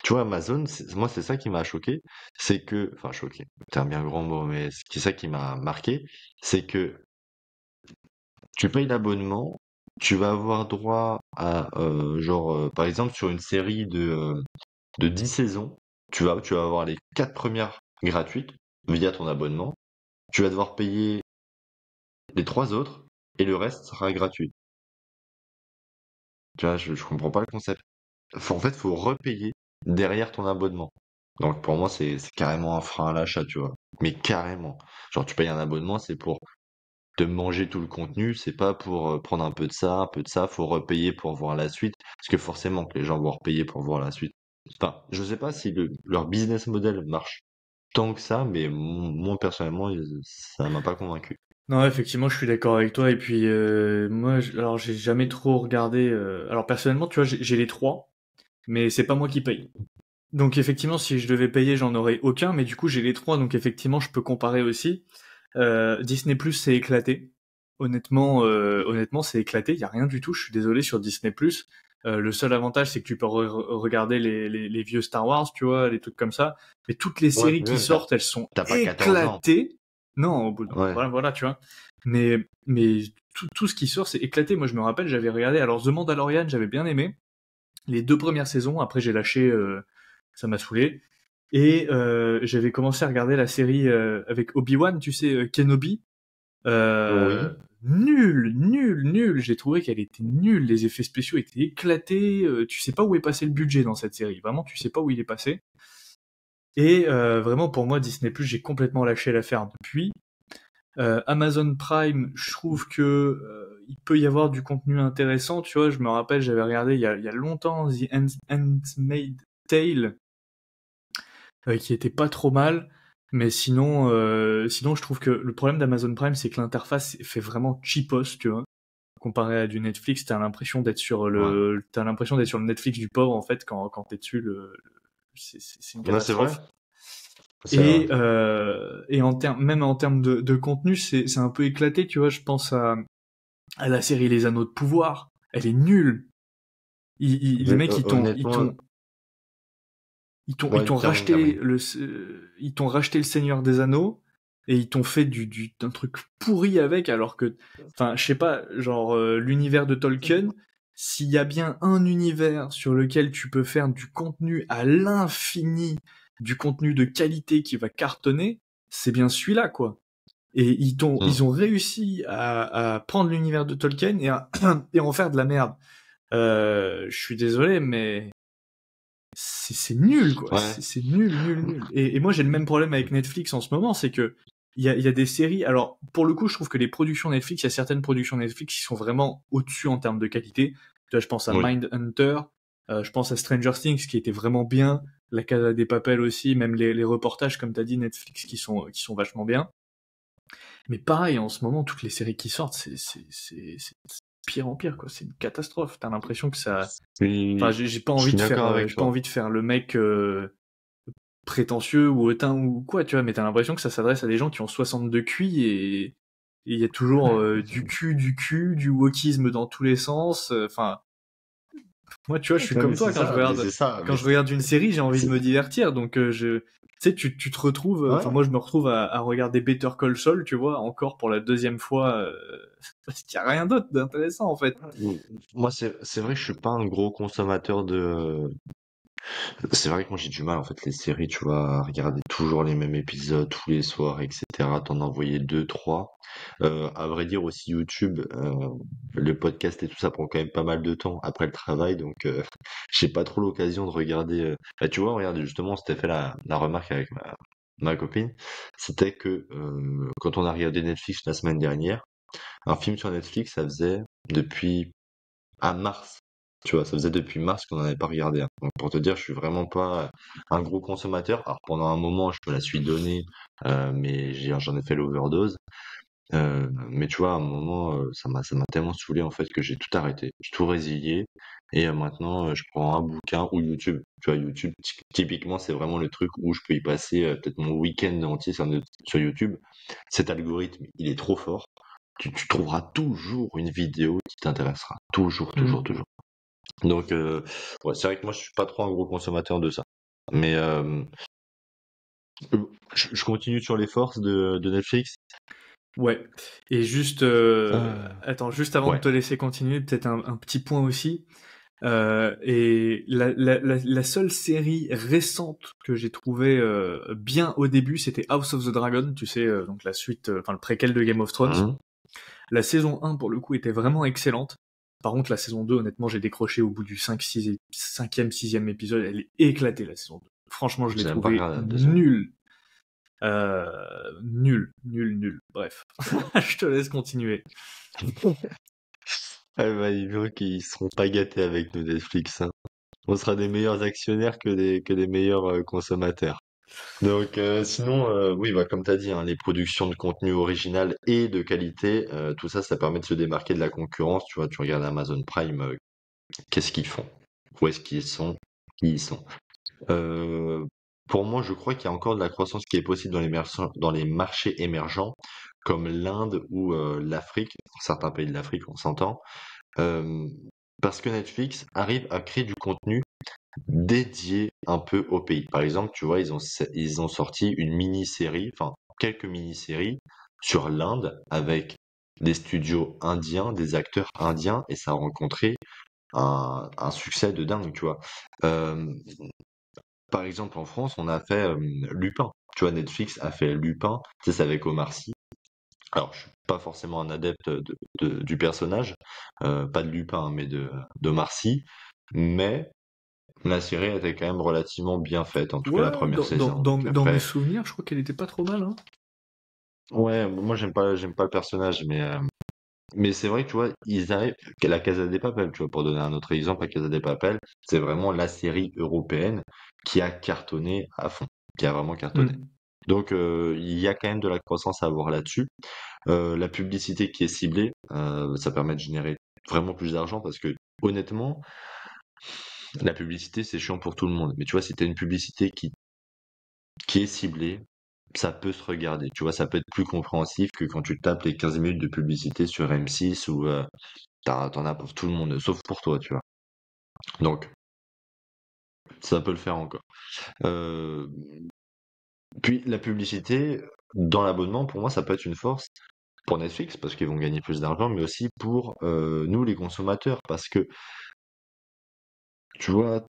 Tu vois, Amazon, moi, c'est ça qui m'a choqué. C'est que, enfin, choqué. C'est un bien grand mot, mais c'est ça qui m'a marqué. C'est que tu payes l'abonnement, tu vas avoir droit à, genre, par exemple, sur une série de 10 saisons, tu vas avoir les 4 premières gratuites via ton abonnement. Tu vas devoir payer les 3 autres et le reste sera gratuit. Tu vois, je comprends pas le concept. En fait, faut repayer derrière ton abonnement. Donc pour moi, c'est carrément un frein à l'achat, tu vois. Mais carrément. Genre, tu payes un abonnement, c'est pour te manger tout le contenu, c'est pas pour prendre un peu de ça, faut repayer pour voir la suite. Parce que forcément que les gens vont repayer pour voir la suite. Enfin, je sais pas si leur business model marche tant que ça, mais moi personnellement, ça m'a pas convaincu. Non, effectivement, je suis d'accord avec toi. Et puis, moi, alors, j'ai jamais trop regardé. Alors, personnellement, tu vois, j'ai les trois, mais c'est pas moi qui paye. Donc, effectivement, si je devais payer, j'en aurais aucun. Mais du coup, j'ai les trois, donc effectivement, je peux comparer aussi. Disney Plus, c'est éclaté. Honnêtement, c'est éclaté. Il y a rien du tout. Je suis désolé sur Disney Plus. Le seul avantage, c'est que tu peux regarder les vieux Star Wars, tu vois, les trucs comme ça. Mais toutes les Ouais, séries puis qui même, sortent, elles sont t'as pas 14 ans. éclatées. Non, Ouais. voilà, tu vois. Mais tout ce qui sort, c'est éclaté. Moi, je me rappelle, j'avais regardé. Alors, The Mandalorian, j'avais bien aimé les 2 premières saisons. Après, j'ai lâché. Ça m'a saoulé. Et j'avais commencé à regarder la série avec Obi-Wan, tu sais, Kenobi. Oui. Nul. J'ai trouvé qu'elle était nulle. Les effets spéciaux étaient éclatés. Tu sais pas où est passé le budget dans cette série. Vraiment, tu sais pas où il est passé. Et vraiment, pour moi, Disney+, j'ai complètement lâché l'affaire depuis. Amazon Prime, je trouve que il peut y avoir du contenu intéressant. Tu vois, je me rappelle, j'avais regardé il y a longtemps The Handmaid's Tale, qui était pas trop mal. Mais sinon, je trouve que le problème d'Amazon Prime, c'est que l'interface fait vraiment cheapos, tu vois. Comparé à du Netflix, Ouais. t'as l'impression d'être sur le Netflix du pauvre, en fait, quand t'es dessus, c'est une Ouais, c'est vrai. catastrophe. C'est vrai. Et même en termes de contenu, c'est un peu éclaté, tu vois. Je pense à la série Les Anneaux de Pouvoir. Elle est nulle. Les Mais, mecs, honnêtement, ils ouais, t'ont termine. ils t'ont racheté le Seigneur des Anneaux et ils t'ont fait d'un truc pourri avec, alors que, enfin, je sais pas, genre l'univers de Tolkien. S'il y a bien un univers sur lequel tu peux faire du contenu à l'infini, du contenu de qualité qui va cartonner, c'est bien celui-là, quoi. Et Hmm. ils ont réussi à prendre l'univers de Tolkien et en faire de la merde. Je suis désolé, mais c'est nul, quoi. Ouais. C'est nul. Et moi, j'ai le même problème avec Netflix en ce moment, c'est que il y a des séries. Alors, pour le coup, je trouve que les productions Netflix, il y a certaines productions Netflix qui sont vraiment au-dessus en termes de qualité. Tu vois, je pense à Oui. Mindhunter, je pense à Stranger Things, qui était vraiment bien. La Casa des Papel aussi, même les reportages, comme t'as dit, Netflix, qui sont vachement bien. Mais pareil, en ce moment, toutes les séries qui sortent, c'est pire en pire, quoi. C'est une catastrophe. T'as l'impression que ça. Enfin, Puis, j'ai pas je envie suis de faire, d'accord avec j'ai pas toi. envie de faire le mec prétentieux ou hautain ou quoi, tu vois. Mais t'as l'impression que ça s'adresse à des gens qui ont 62 QI et il y a toujours du wokisme dans tous les sens. Enfin, moi, tu vois, je suis Non, mais comme c'est toi ça, mais c'est ça, quand mais je regarde une série, j'ai envie de c'est- me divertir. Donc, tu sais, tu te retrouves. Enfin, ouais. moi, je me retrouve à regarder Better Call Saul, tu vois, encore pour la deuxième fois, parce qu'il y a rien d'autre d'intéressant en fait. Moi, c'est vrai que je suis pas un gros consommateur de. C'est vrai que moi j'ai du mal en fait les séries, tu vois, à regarder toujours les mêmes épisodes tous les soirs, etc. T'en envoyer deux, trois. À vrai dire aussi YouTube, le podcast et tout ça prend quand même pas mal de temps après le travail, donc j'ai pas trop l'occasion de regarder. Bah, tu vois, regarde justement, on s'était fait la remarque avec ma copine, c'était que quand on a regardé Netflix la semaine dernière, un film sur Netflix, ça faisait depuis mars. Tu vois, ça faisait depuis mars qu'on n'en avait pas regardé un. Donc pour te dire, je suis vraiment pas un gros consommateur. Alors pendant un moment, je me la suis donnée, mais j'en ai fait l'overdose. Mais tu vois, à un moment, ça m'a tellement saoulé en fait que j'ai tout arrêté, j'ai tout résilié. Et maintenant, je prends un bouquin ou YouTube. Tu vois, YouTube, typiquement, c'est vraiment le truc où je peux y passer peut-être mon week-end entier sur YouTube. Cet algorithme, il est trop fort. Tu trouveras toujours une vidéo qui t'intéressera. Toujours, toujours, Mm. toujours. Donc, ouais, c'est vrai que moi, je suis pas trop un gros consommateur de ça. Mais je continue sur les forces de Netflix. Ouais. Et juste, Euh, attends, juste avant de ouais. te laisser continuer, peut-être un petit point aussi. Et la seule série récente que j'ai trouvé bien au début, c'était House of the Dragon, tu sais, donc la suite, enfin le préquel de Game of Thrones. Hein. La saison 1, pour le coup, était vraiment excellente. Par contre, la saison 2, honnêtement, j'ai décroché au bout du 5e, 6e épisode. Elle est éclatée, la saison 2. Franchement, je l'ai J'ai même pas trouvée regardé la deuxième. nulle. Nul. Bref. Je te laisse continuer. Ah bah, dis donc, ils seront pas gâtés avec nous, Netflix, hein. On sera des meilleurs actionnaires que des meilleurs consommateurs. Donc, sinon, oui, bah, comme tu as dit, hein, les productions de contenu original et de qualité, tout ça, ça permet de se démarquer de la concurrence. Tu vois, tu regardes Amazon Prime, qu'est-ce qu'ils font? Où est-ce qu'ils sont? Qui ils sont? Euh, pour moi, je crois qu'il y a encore de la croissance qui est possible dans les marchés émergents, comme l'Inde ou l'Afrique, certains pays de l'Afrique, on s'entend. Euh, Parce que Netflix arrive à créer du contenu dédié un peu au pays. Par exemple, tu vois, ils ont sorti une mini-série, enfin, quelques mini-séries sur l'Inde avec des studios indiens, des acteurs indiens, et ça a rencontré un succès de dingue, tu vois. Euh, Par exemple, en France, on a fait Lupin. Tu vois, Netflix a fait Lupin, tu sais, c'est avec Omar Sy. Alors, je suis pas forcément un adepte du personnage, pas de Lupin, mais d'Omar Sy, mais la série était quand même relativement bien faite, en tout cas la Ouais, première saison. Donc dans mes après, souvenirs, je crois qu'elle était pas trop mal, hein. ouais, moi j'aime pas le personnage, mais c'est vrai que tu vois, ils arrivent, la Casa de Papel, tu vois, pour donner un autre exemple, la Casa de Papel, c'est vraiment la série européenne qui a cartonné à fond, qui a vraiment cartonné. Hmm. Donc il y a quand même de la croissance à avoir là-dessus. La publicité qui est ciblée, ça permet de générer vraiment plus d'argent parce que honnêtement, la publicité c'est chiant pour tout le monde. Mais tu vois, si t'as une publicité qui est ciblée, ça peut se regarder. Tu vois, ça peut être plus compréhensif que quand tu tapes les 15 minutes de publicité sur M6 où t'en as pour tout le monde, sauf pour toi, tu vois. Donc, ça peut le faire encore. Euh, Puis la publicité dans l'abonnement, pour moi, ça peut être une force pour Netflix parce qu'ils vont gagner plus d'argent, mais aussi pour nous les consommateurs parce que tu vois,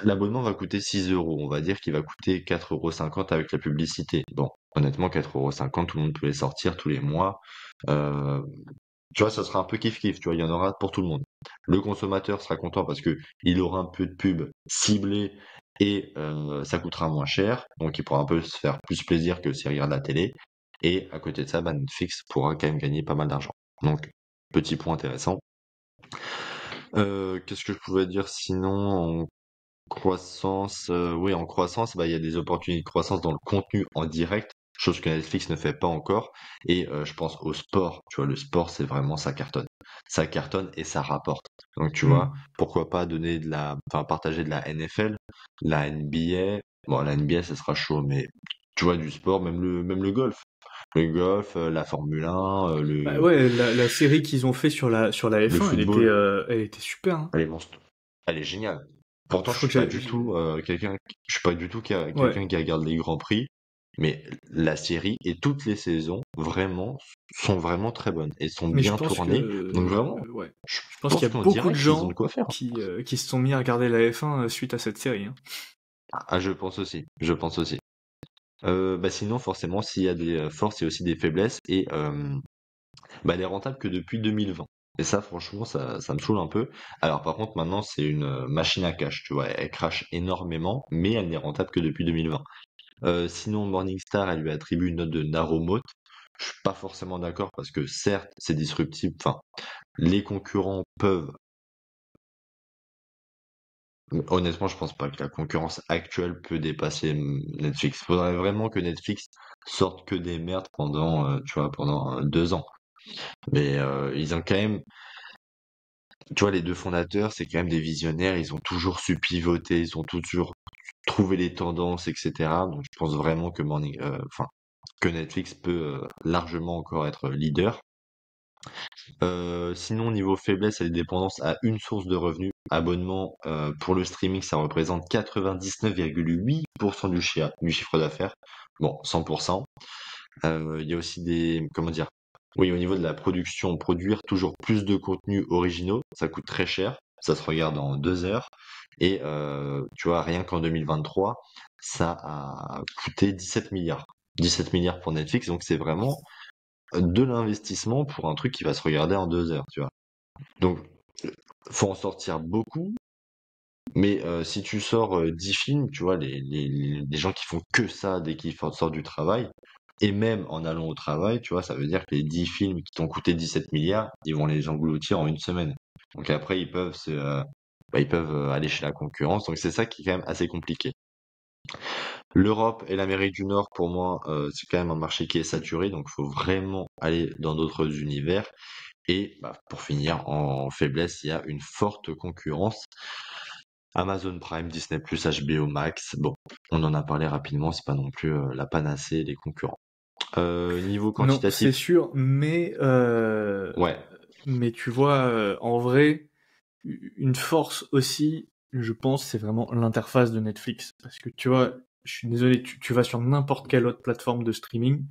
l'abonnement va coûter 6 euros. On va dire qu'il va coûter 4,50 € avec la publicité. Bon, honnêtement, 4,50 €, tout le monde peut les sortir tous les mois. Euh, Tu vois, ça sera un peu kiff-kiff, tu vois, il y en aura pour tout le monde. Le consommateur sera content parce que il aura un peu de pub ciblée et ça coûtera moins cher, donc il pourra un peu se faire plus plaisir que s'il regarde la télé. Et à côté de ça, bah, Netflix pourra quand même gagner pas mal d'argent. Donc, petit point intéressant. Qu'est-ce que je pouvais dire sinon en croissance? Oui, en croissance, bah, il y a des opportunités de croissance dans le contenu en direct, chose que Netflix ne fait pas encore. Et je pense au sport. Tu vois, le sport, c'est vraiment ça cartonne. Ça cartonne et ça rapporte. Donc tu vois, Hmm. pourquoi pas donner enfin partager de la NFL, la NBA. Bon, la NBA, ça sera chaud, mais tu vois, du sport, même le golf. Le golf, la Formule 1, Bah ouais, la série qu'ils ont fait sur la le F1, football. elle était super, hein. Elle est monstre. Elle est géniale. Pourtant, Je crois que je suis pas du tout ouais. quelqu'un qui regarde les grands prix, mais la série et toutes les saisons vraiment sont vraiment très bonnes et sont Mais je bien pense que, tournées. Donc vraiment, ouais. je Je pense qu'il pense y a qu'en beaucoup de direct, ils ont de gens quoi faire. qui se sont mis à regarder la F1 suite à cette série, hein. Ah, je pense aussi. Je pense aussi. Bah sinon, forcément, s'il y a des forces, il y a aussi des faiblesses et bah, elle est rentable que depuis 2020. Et ça, franchement, ça me saoule un peu. Alors, par contre, maintenant, c'est une machine à cash, tu vois. Elle crache énormément, mais elle n'est rentable que depuis 2020. Sinon, Morningstar, elle lui attribue une note de Narumot. Je suis pas forcément d'accord parce que certes, c'est disruptif. Enfin, les concurrents peuvent. Honnêtement, je pense pas que la concurrence actuelle peut dépasser Netflix. Faudrait vraiment que Netflix sorte que des merdes pendant, tu vois, pendant 2 ans. Mais ils ont quand même, tu vois, les deux fondateurs, c'est quand même des visionnaires. Ils ont toujours su pivoter, ils ont toujours trouvé les tendances, etc. Donc, je pense vraiment que enfin, que Netflix peut largement encore être leader. Sinon, niveau faiblesse, elle est dépendance à une source de revenus. Abonnement pour le streaming, ça représente 99,8% du chiffre d'affaires. Bon, 100%. Il y a aussi comment dire? Oui, au niveau de la production, produire toujours plus de contenus originaux, ça coûte très cher. Ça se regarde en 2 heures. Et tu vois, rien qu'en 2023, ça a coûté 17 milliards. 17 milliards pour Netflix, donc c'est vraiment de l'investissement pour un truc qui va se regarder en 2 heures, tu vois. Donc, faut en sortir beaucoup, mais si tu sors 10 films, tu vois, les gens qui font que ça dès qu'ils sortent du travail, et même en allant au travail, tu vois, ça veut dire que les 10 films qui t'ont coûté 17 milliards, ils vont les engloutir en une semaine. Donc après, ils peuvent aller chez la concurrence. Donc c'est ça qui est quand même assez compliqué. L'Europe et l'Amérique du Nord, pour moi, c'est quand même un marché qui est saturé, donc il faut vraiment aller dans d'autres univers. Et bah, pour finir, en faiblesse, il y a une forte concurrence. Amazon Prime, Disney+, HBO Max, bon, on en a parlé rapidement, c'est pas non plus la panacée des concurrents. Niveau Non, c'est quantitatif, sûr, mais ouais. mais tu vois, en vrai, une force aussi, je pense, c'est vraiment l'interface de Netflix. Parce que tu vois, je suis désolé, tu vas sur n'importe quelle autre plateforme de streaming,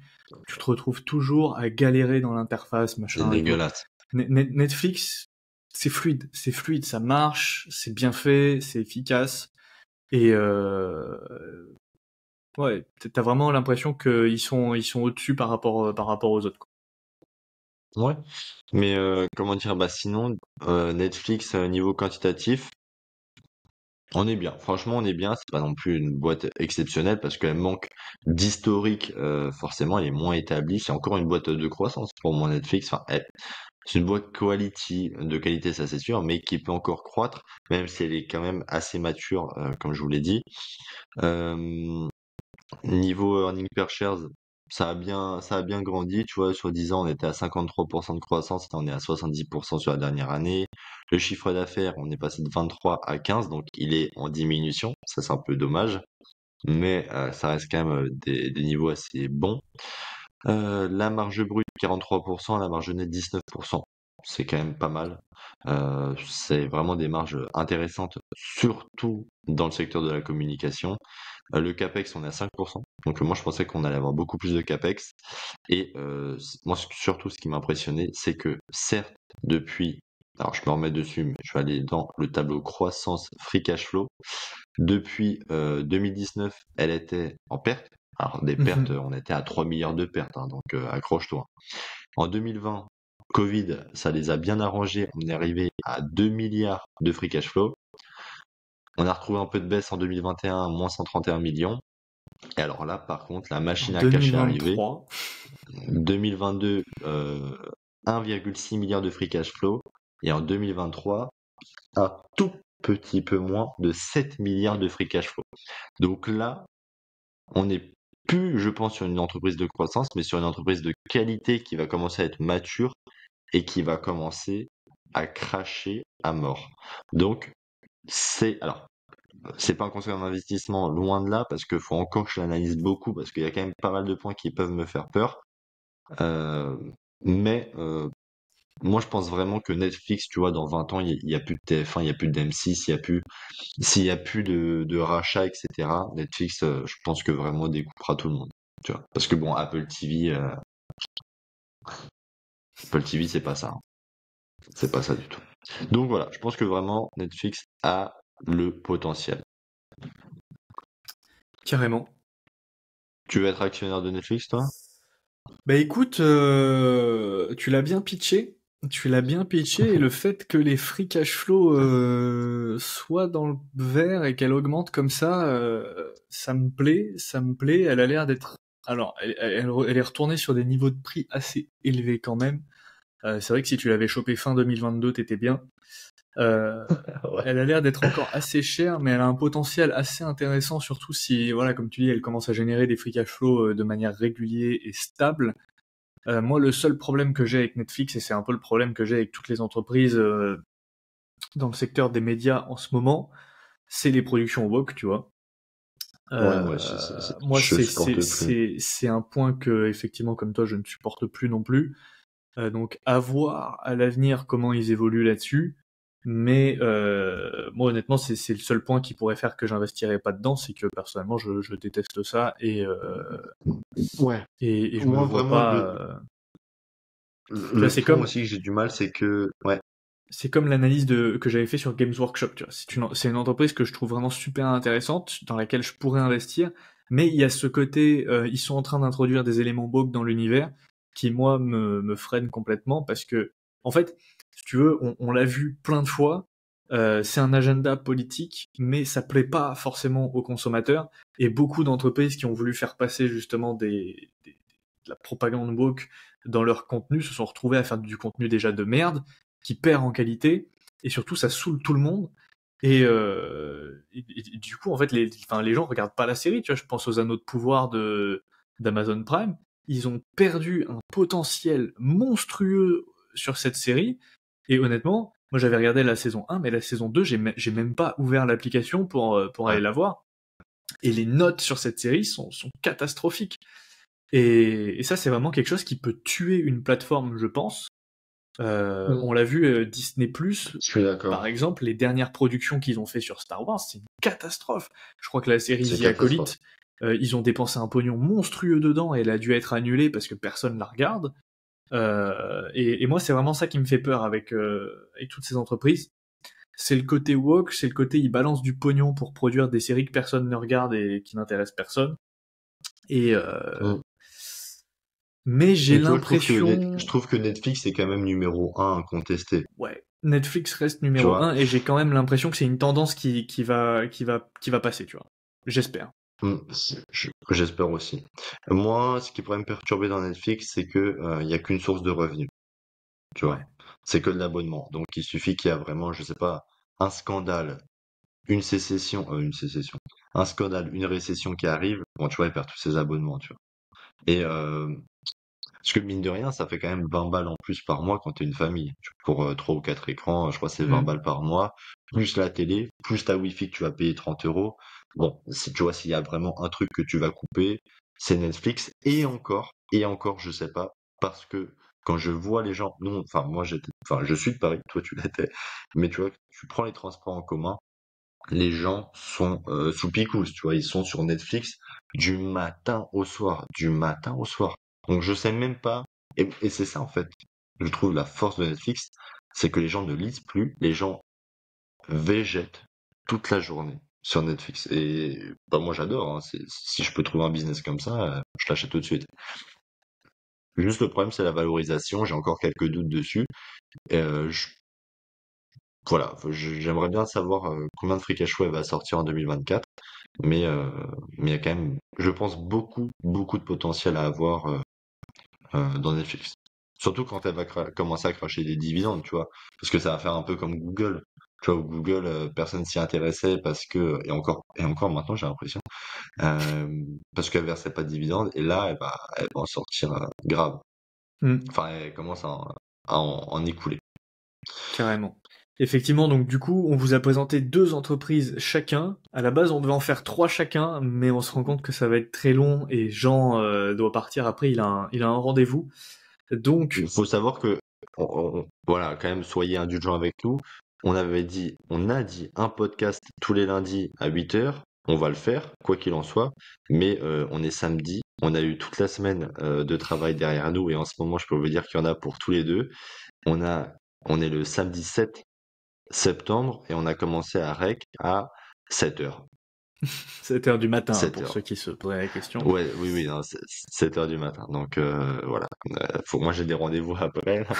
tu te retrouves toujours à galérer dans l'interface, C'est machin et tout. dégueulasse. Netflix, c'est fluide, ça marche, c'est bien fait, c'est efficace. Et ouais, t'as vraiment l'impression ils sont au-dessus par rapport aux autres, quoi. Ouais. Mais comment dire, bah sinon, Netflix, niveau quantitatif, on est bien. Franchement, on est bien. C'est pas non plus une boîte exceptionnelle parce qu'elle manque d'historique. Forcément, elle est moins établie. C'est encore une boîte de croissance pour moi, Netflix. Enfin, c'est une boîte quality, de qualité, ça c'est sûr, mais qui peut encore croître, même si elle est quand même assez mature, comme je vous l'ai dit. Euh, Niveau earning per shares, ça a bien grandi, tu vois, sur 10 ans, on était à 53% de croissance, on est à 70% sur la dernière année. Le chiffre d'affaires, on est passé de 23 à 15, donc il est en diminution. Ça, c'est un peu dommage, mais ça reste quand même des niveaux assez bons. La marge brute 43%, la marge nette 19%. C'est quand même pas mal. C'est vraiment des marges intéressantes, surtout dans le secteur de la communication. Le CAPEX, on est à 5%. Donc moi, je pensais qu'on allait avoir beaucoup plus de CAPEX. Et moi, surtout, ce qui m'a impressionné, c'est que certes, depuis, alors je me remets dessus, mais je vais aller dans le tableau croissance free cash flow. Depuis 2019, elle était en perte. Alors des pertes, on était à 3 milliards de pertes, hein, donc accroche-toi. En 2020, Covid, ça les a bien arrangés. On est arrivé à 2 milliards de free cash flow. On a retrouvé un peu de baisse en 2021, moins 131 millions. Et alors là, par contre, la En machine à cash est arrivée. 2023, 2022, 1,6 milliard de free cash flow. Et en 2023, un tout petit peu moins de 7 milliards de free cash flow. Donc là, on n'est plus, je pense, sur une entreprise de croissance, mais sur une entreprise de qualité qui va commencer à être mature et qui va commencer à cracher à mort. Donc, alors, c'est pas un conseil en investissement, loin de là, parce qu'il faut encore que je l'analyse beaucoup, parce qu'il y a quand même pas mal de points qui peuvent me faire peur. Euh, mais moi, je pense vraiment que Netflix, tu vois, dans 20 ans, il y a plus de TF1, il y a plus d'M6, s'il y a plus de rachat, etc. Netflix, je pense que vraiment découpera tout le monde. Tu vois. Parce que bon, Apple TV, c'est pas ça, hein. C'est pas ça du tout. Donc voilà, je pense que vraiment Netflix a le potentiel. carrément. Tu veux être actionnaire de Netflix, toi? Bah écoute, tu l'as bien pitché. Tu l'as bien pitché et le fait que les free cash flow soient dans le vert et qu'elle augmente comme ça, ça me plaît, ça me plaît. Elle a l'air d'être. Alors, elle est retournée sur des niveaux de prix assez élevés quand même. C'est vrai que si tu l'avais chopé fin 2022, t'étais bien. Euh, Ouais. Elle a l'air d'être encore assez chère, mais elle a un potentiel assez intéressant, surtout si, voilà, comme tu dis, elle commence à générer des free cash flow de manière régulière et stable. Moi, le seul problème que j'ai avec Netflix, et c'est un peu le problème que j'ai avec toutes les entreprises dans le secteur des médias en ce moment, c'est les productions woke, tu vois. Ouais, moi, Moi, je supporte plus. c'est un point que, effectivement, comme toi, je ne supporte plus non plus. Donc à voir à l'avenir comment ils évoluent là-dessus. Mais moi honnêtement c'est le seul point qui pourrait faire que j'investirais pas dedans, c'est que personnellement je déteste ça Ouais. et je me Moi, vois vraiment, pas. Tu vois le point aussi que j'ai du mal, c'est que, ouais, c'est comme l'analyse que j'avais fait sur Games Workshop. Tu vois, c'est une entreprise que je trouve vraiment super intéressante dans laquelle je pourrais investir. Mais il y a ce côté ils sont en train d'introduire des éléments woke dans l'univers qui moi me freinent complètement parce que en fait si tu veux on l'a vu plein de fois. C'est un agenda politique, mais ça plaît pas forcément aux consommateurs. Et beaucoup d'entreprises qui ont voulu faire passer justement de la propagande woke dans leur contenu se sont retrouvées à faire du contenu déjà de merde, qui perd en qualité, et surtout ça saoule tout le monde. Et du coup, en fait, les gens regardent pas la série. Tu vois, je pense aux Anneaux de pouvoir d'Amazon Prime. Ils ont perdu un potentiel monstrueux sur cette série. Et honnêtement, moi j'avais regardé la saison 1, mais la saison 2, j'ai même pas ouvert l'application pour aller ouais. la voir. Et les notes sur cette série sont catastrophiques. Et ça, c'est vraiment quelque chose qui peut tuer une plateforme, je pense. On l'a vu, Disney+, Je suis par d'accord. exemple, les dernières productions qu'ils ont fait sur Star Wars, c'est une catastrophe. Je crois que la série C'est The catastrophe. Acolyte, ils ont dépensé un pognon monstrueux dedans et elle a dû être annulée parce que personne la regarde. Et moi, c'est vraiment ça qui me fait peur avec toutes ces entreprises. C'est le côté woke, c'est le côté ils balancent du pognon pour produire des séries que personne ne regarde et qui n'intéressent personne. Et Mm. mais j'ai Mais tu vois, je l'impression, trouve que Netflix est quand même numéro un incontesté. ouais, Netflix reste Tu numéro vois? un et j'ai quand même l'impression que c'est une tendance qui va passer, tu vois. J'espère. J'espère aussi. Moi, ce qui pourrait me perturber dans Netflix, c'est que il y a qu'une source de revenus. Tu Ouais. vois? C'est que de l'abonnement. Donc, il suffit qu'il y a vraiment, je sais pas, un scandale, une sécession, un scandale, une récession qui arrive. Bon, tu vois, il perd tous ses abonnements, tu vois. Et parce que mine de rien, ça fait quand même 20 balles en plus par mois quand t'es une famille. Pour 3 ou 4 écrans, je crois que c'est 20 Mm. balles par mois, plus la télé, plus ta Wi-Fi que tu vas payer 30 euros. Bon, si tu vois, s'il y a vraiment un truc que tu vas couper, c'est Netflix. Et encore, je sais pas, parce que quand je vois les gens, non, enfin, je suis de Paris, toi tu l'étais, mais tu vois, tu prends les transports en commun, les gens sont sous picousse, tu vois, ils sont sur Netflix du matin au soir. Donc je sais même pas, et c'est ça en fait, je trouve la force de Netflix, c'est que les gens ne lisent plus, les gens végètent toute la journée sur Netflix. Et bah moi j'adore, hein, si je peux trouver un business comme ça, je l'achète tout de suite. Juste le problème c'est la valorisation, j'ai encore quelques doutes dessus. Euh, je- voilà, j'aimerais bien savoir combien de free cash flow elle va sortir en 2024. Mais mais il y a quand même, je pense, beaucoup de potentiel à avoir dans Netflix. Surtout quand elle va commencer à cracher des dividendes, tu vois. Parce que ça va faire un peu comme Google. Tu vois, où Google, personne s'y intéressait parce que, et encore maintenant, j'ai l'impression, euh, parce qu'elle versait pas de dividendes. Et là, elle va en sortir grave. Mm. Enfin, elle commence en écouler. Carrément. Effectivement, donc du coup, on vous a présenté deux entreprises chacun. À la base, on devait en faire trois chacun, mais on se rend compte que ça va être très long et Jean doit partir après, il a un rendez-vous. Il Donc, faut savoir que, voilà, quand même, soyez indulgents avec nous. On a dit un podcast tous les lundis à 8 heures. On va le faire, quoi qu'il en soit. Mais on est samedi. On a eu toute la semaine de travail derrière nous. Et en ce moment, je peux vous dire qu'il y en a pour tous les deux. On a, on est le samedi 7 septembre et on a commencé à rec à 7 heures. 7 heures du matin, hein, 7 pour ceux heures. qui se poseraient la question. Ouais, oui, oui, non, c'est 7 heures du matin. Donc voilà. Moi j'ai des rendez-vous après, là.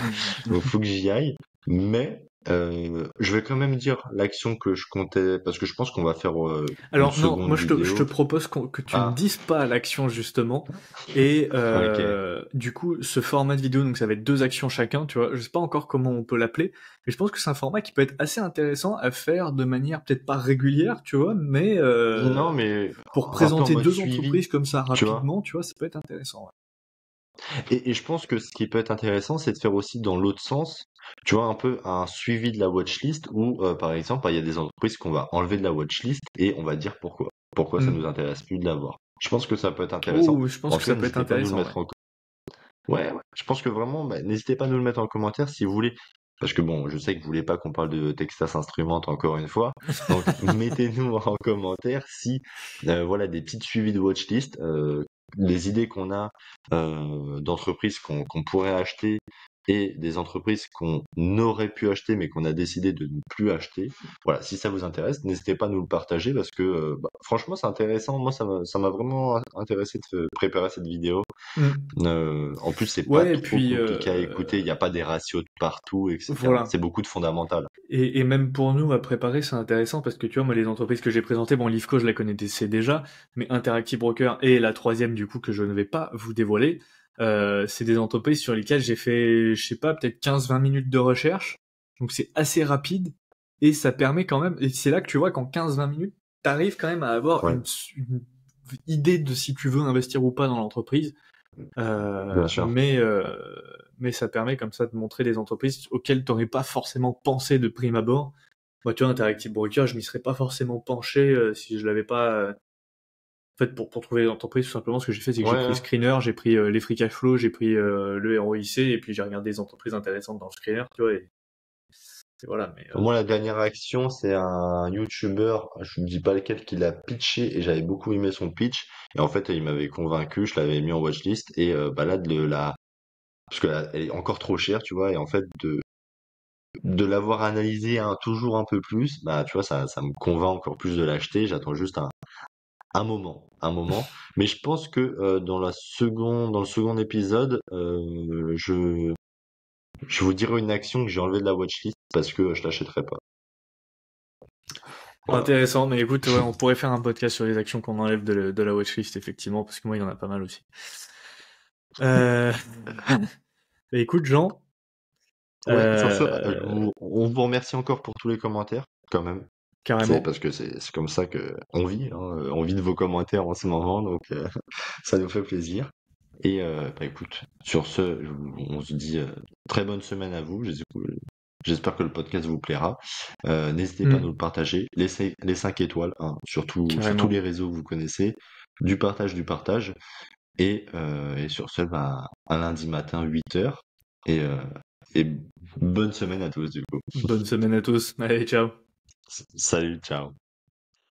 Donc faut que j'y aille. Mais je vais quand même dire l'action que je comptais, parce que je pense qu'on va faire une Alors non, seconde moi je te vidéo. propose que tu ne Ah, dises pas l'action justement. Et ok. du coup, ce format de vidéo, donc ça va être deux actions chacun, tu vois. Je sais pas encore comment on peut l'appeler, mais je pense que c'est un format qui peut être assez intéressant à faire de manière peut-être pas régulière, tu vois, mais Non, mais pour un peu en présenter mode deux suivi, entreprises comme ça tu vois. rapidement, tu vois, ça peut être intéressant. Ouais. Et je pense que ce qui peut être intéressant, c'est de faire aussi dans l'autre sens, tu vois, un peu un suivi de la watchlist où, par exemple, bah, il y a des entreprises qu'on va enlever de la watchlist et on va dire pourquoi. Pourquoi ça nous Hmm. intéresse plus de l'avoir. Je pense que ça peut être intéressant. Oh, je pense En que tout cas, ça peut être n'hésitez pas à nous le intéressant, ouais. mettre en Ouais, ouais. Je pense que vraiment, bah, n'hésitez pas à nous le mettre en commentaire si vous voulez. Parce que bon, je sais que vous voulez pas qu'on parle de Texas Instruments encore une fois. Donc, mettez-nous en commentaire si, voilà, des petites suivis de watchlist, des idées qu'on a d'entreprises qu'on pourrait acheter et des entreprises qu'on aurait pu acheter mais qu'on a décidé de ne plus acheter. Voilà, si ça vous intéresse, n'hésitez pas à nous le partager parce que bah, franchement, c'est intéressant. Moi, ça m'a vraiment intéressé de préparer cette vidéo. Hmm. En plus, c'est pas Ouais, et trop puis compliqué à écouter, il n'y a pas des ratios de partout, etc. voilà. C'est beaucoup de fondamental. Et même pour nous, à préparer, c'est intéressant parce que tu vois, moi, les entreprises que j'ai présentées, bon, Livco, je la connaissais déjà, mais Interactive Broker et la troisième, du coup, que je ne vais pas vous dévoiler, c'est des entreprises sur lesquelles j'ai fait, je sais pas, peut-être 15-20 minutes de recherche. Donc c'est assez rapide et ça permet quand même, et c'est là que tu vois qu'en 15-20 minutes, t'arrives quand même à avoir Ouais, une idée de si tu veux investir ou pas dans l'entreprise. bien sûr. Mais ça permet comme ça de montrer des entreprises auxquelles tu n'aurais pas forcément pensé de prime abord. Moi, tu vois, Interactive Broker, je m'y serais pas forcément penché si je l'avais pas. fait, pour trouver l'entreprise, tout simplement, ce que j'ai fait, c'est que j'ai Ouais, pris ouais. Screener, j'ai pris les Free Cash Flow, j'ai pris le ROIC, et puis j'ai regardé des entreprises intéressantes dans le Screener, tu vois, et voilà, mais Moi, la dernière action, c'est un YouTuber, je ne dis pas lequel, qui l'a pitché et j'avais beaucoup aimé son pitch. Et en fait, il m'avait convaincu, je l'avais mis en watchlist et bah là, parce qu'elle est encore trop chère, tu vois, et en fait, de l'avoir analysé toujours un peu plus, bah, tu vois, ça me convainc encore plus de l'acheter. J'attends juste un moment. Mais je pense que dans le second épisode, je vous dirai une action que j'ai enlevée de la watchlist parce que je l'achèterai pas. Voilà. intéressant. Mais écoute, ouais, on pourrait faire un podcast sur les actions qu'on enlève de la watchlist, effectivement, parce que moi, il y en a pas mal aussi. Euh... Bah, écoute, Jean, Ouais, sur ce, euh, on vous remercie encore pour tous les commentaires, quand même. C'est carrément. parce que c'est comme ça que on vit, hein. On vit de vos commentaires en ce moment, donc ça nous fait plaisir. Et bah écoute, sur ce, on se dit très bonne semaine à vous. J'espère que le podcast vous plaira. N'hésitez pas à nous Hmm, le partager. Laissez les 5 étoiles, hein, sur tous les carrément. réseaux que vous connaissez. Du partage, du partage. Et sur ce, bah, un lundi matin, 8 heures. Et, euh, et bonne semaine à tous, du coup. Bonne semaine à tous. Allez, ciao. Salut, ciao.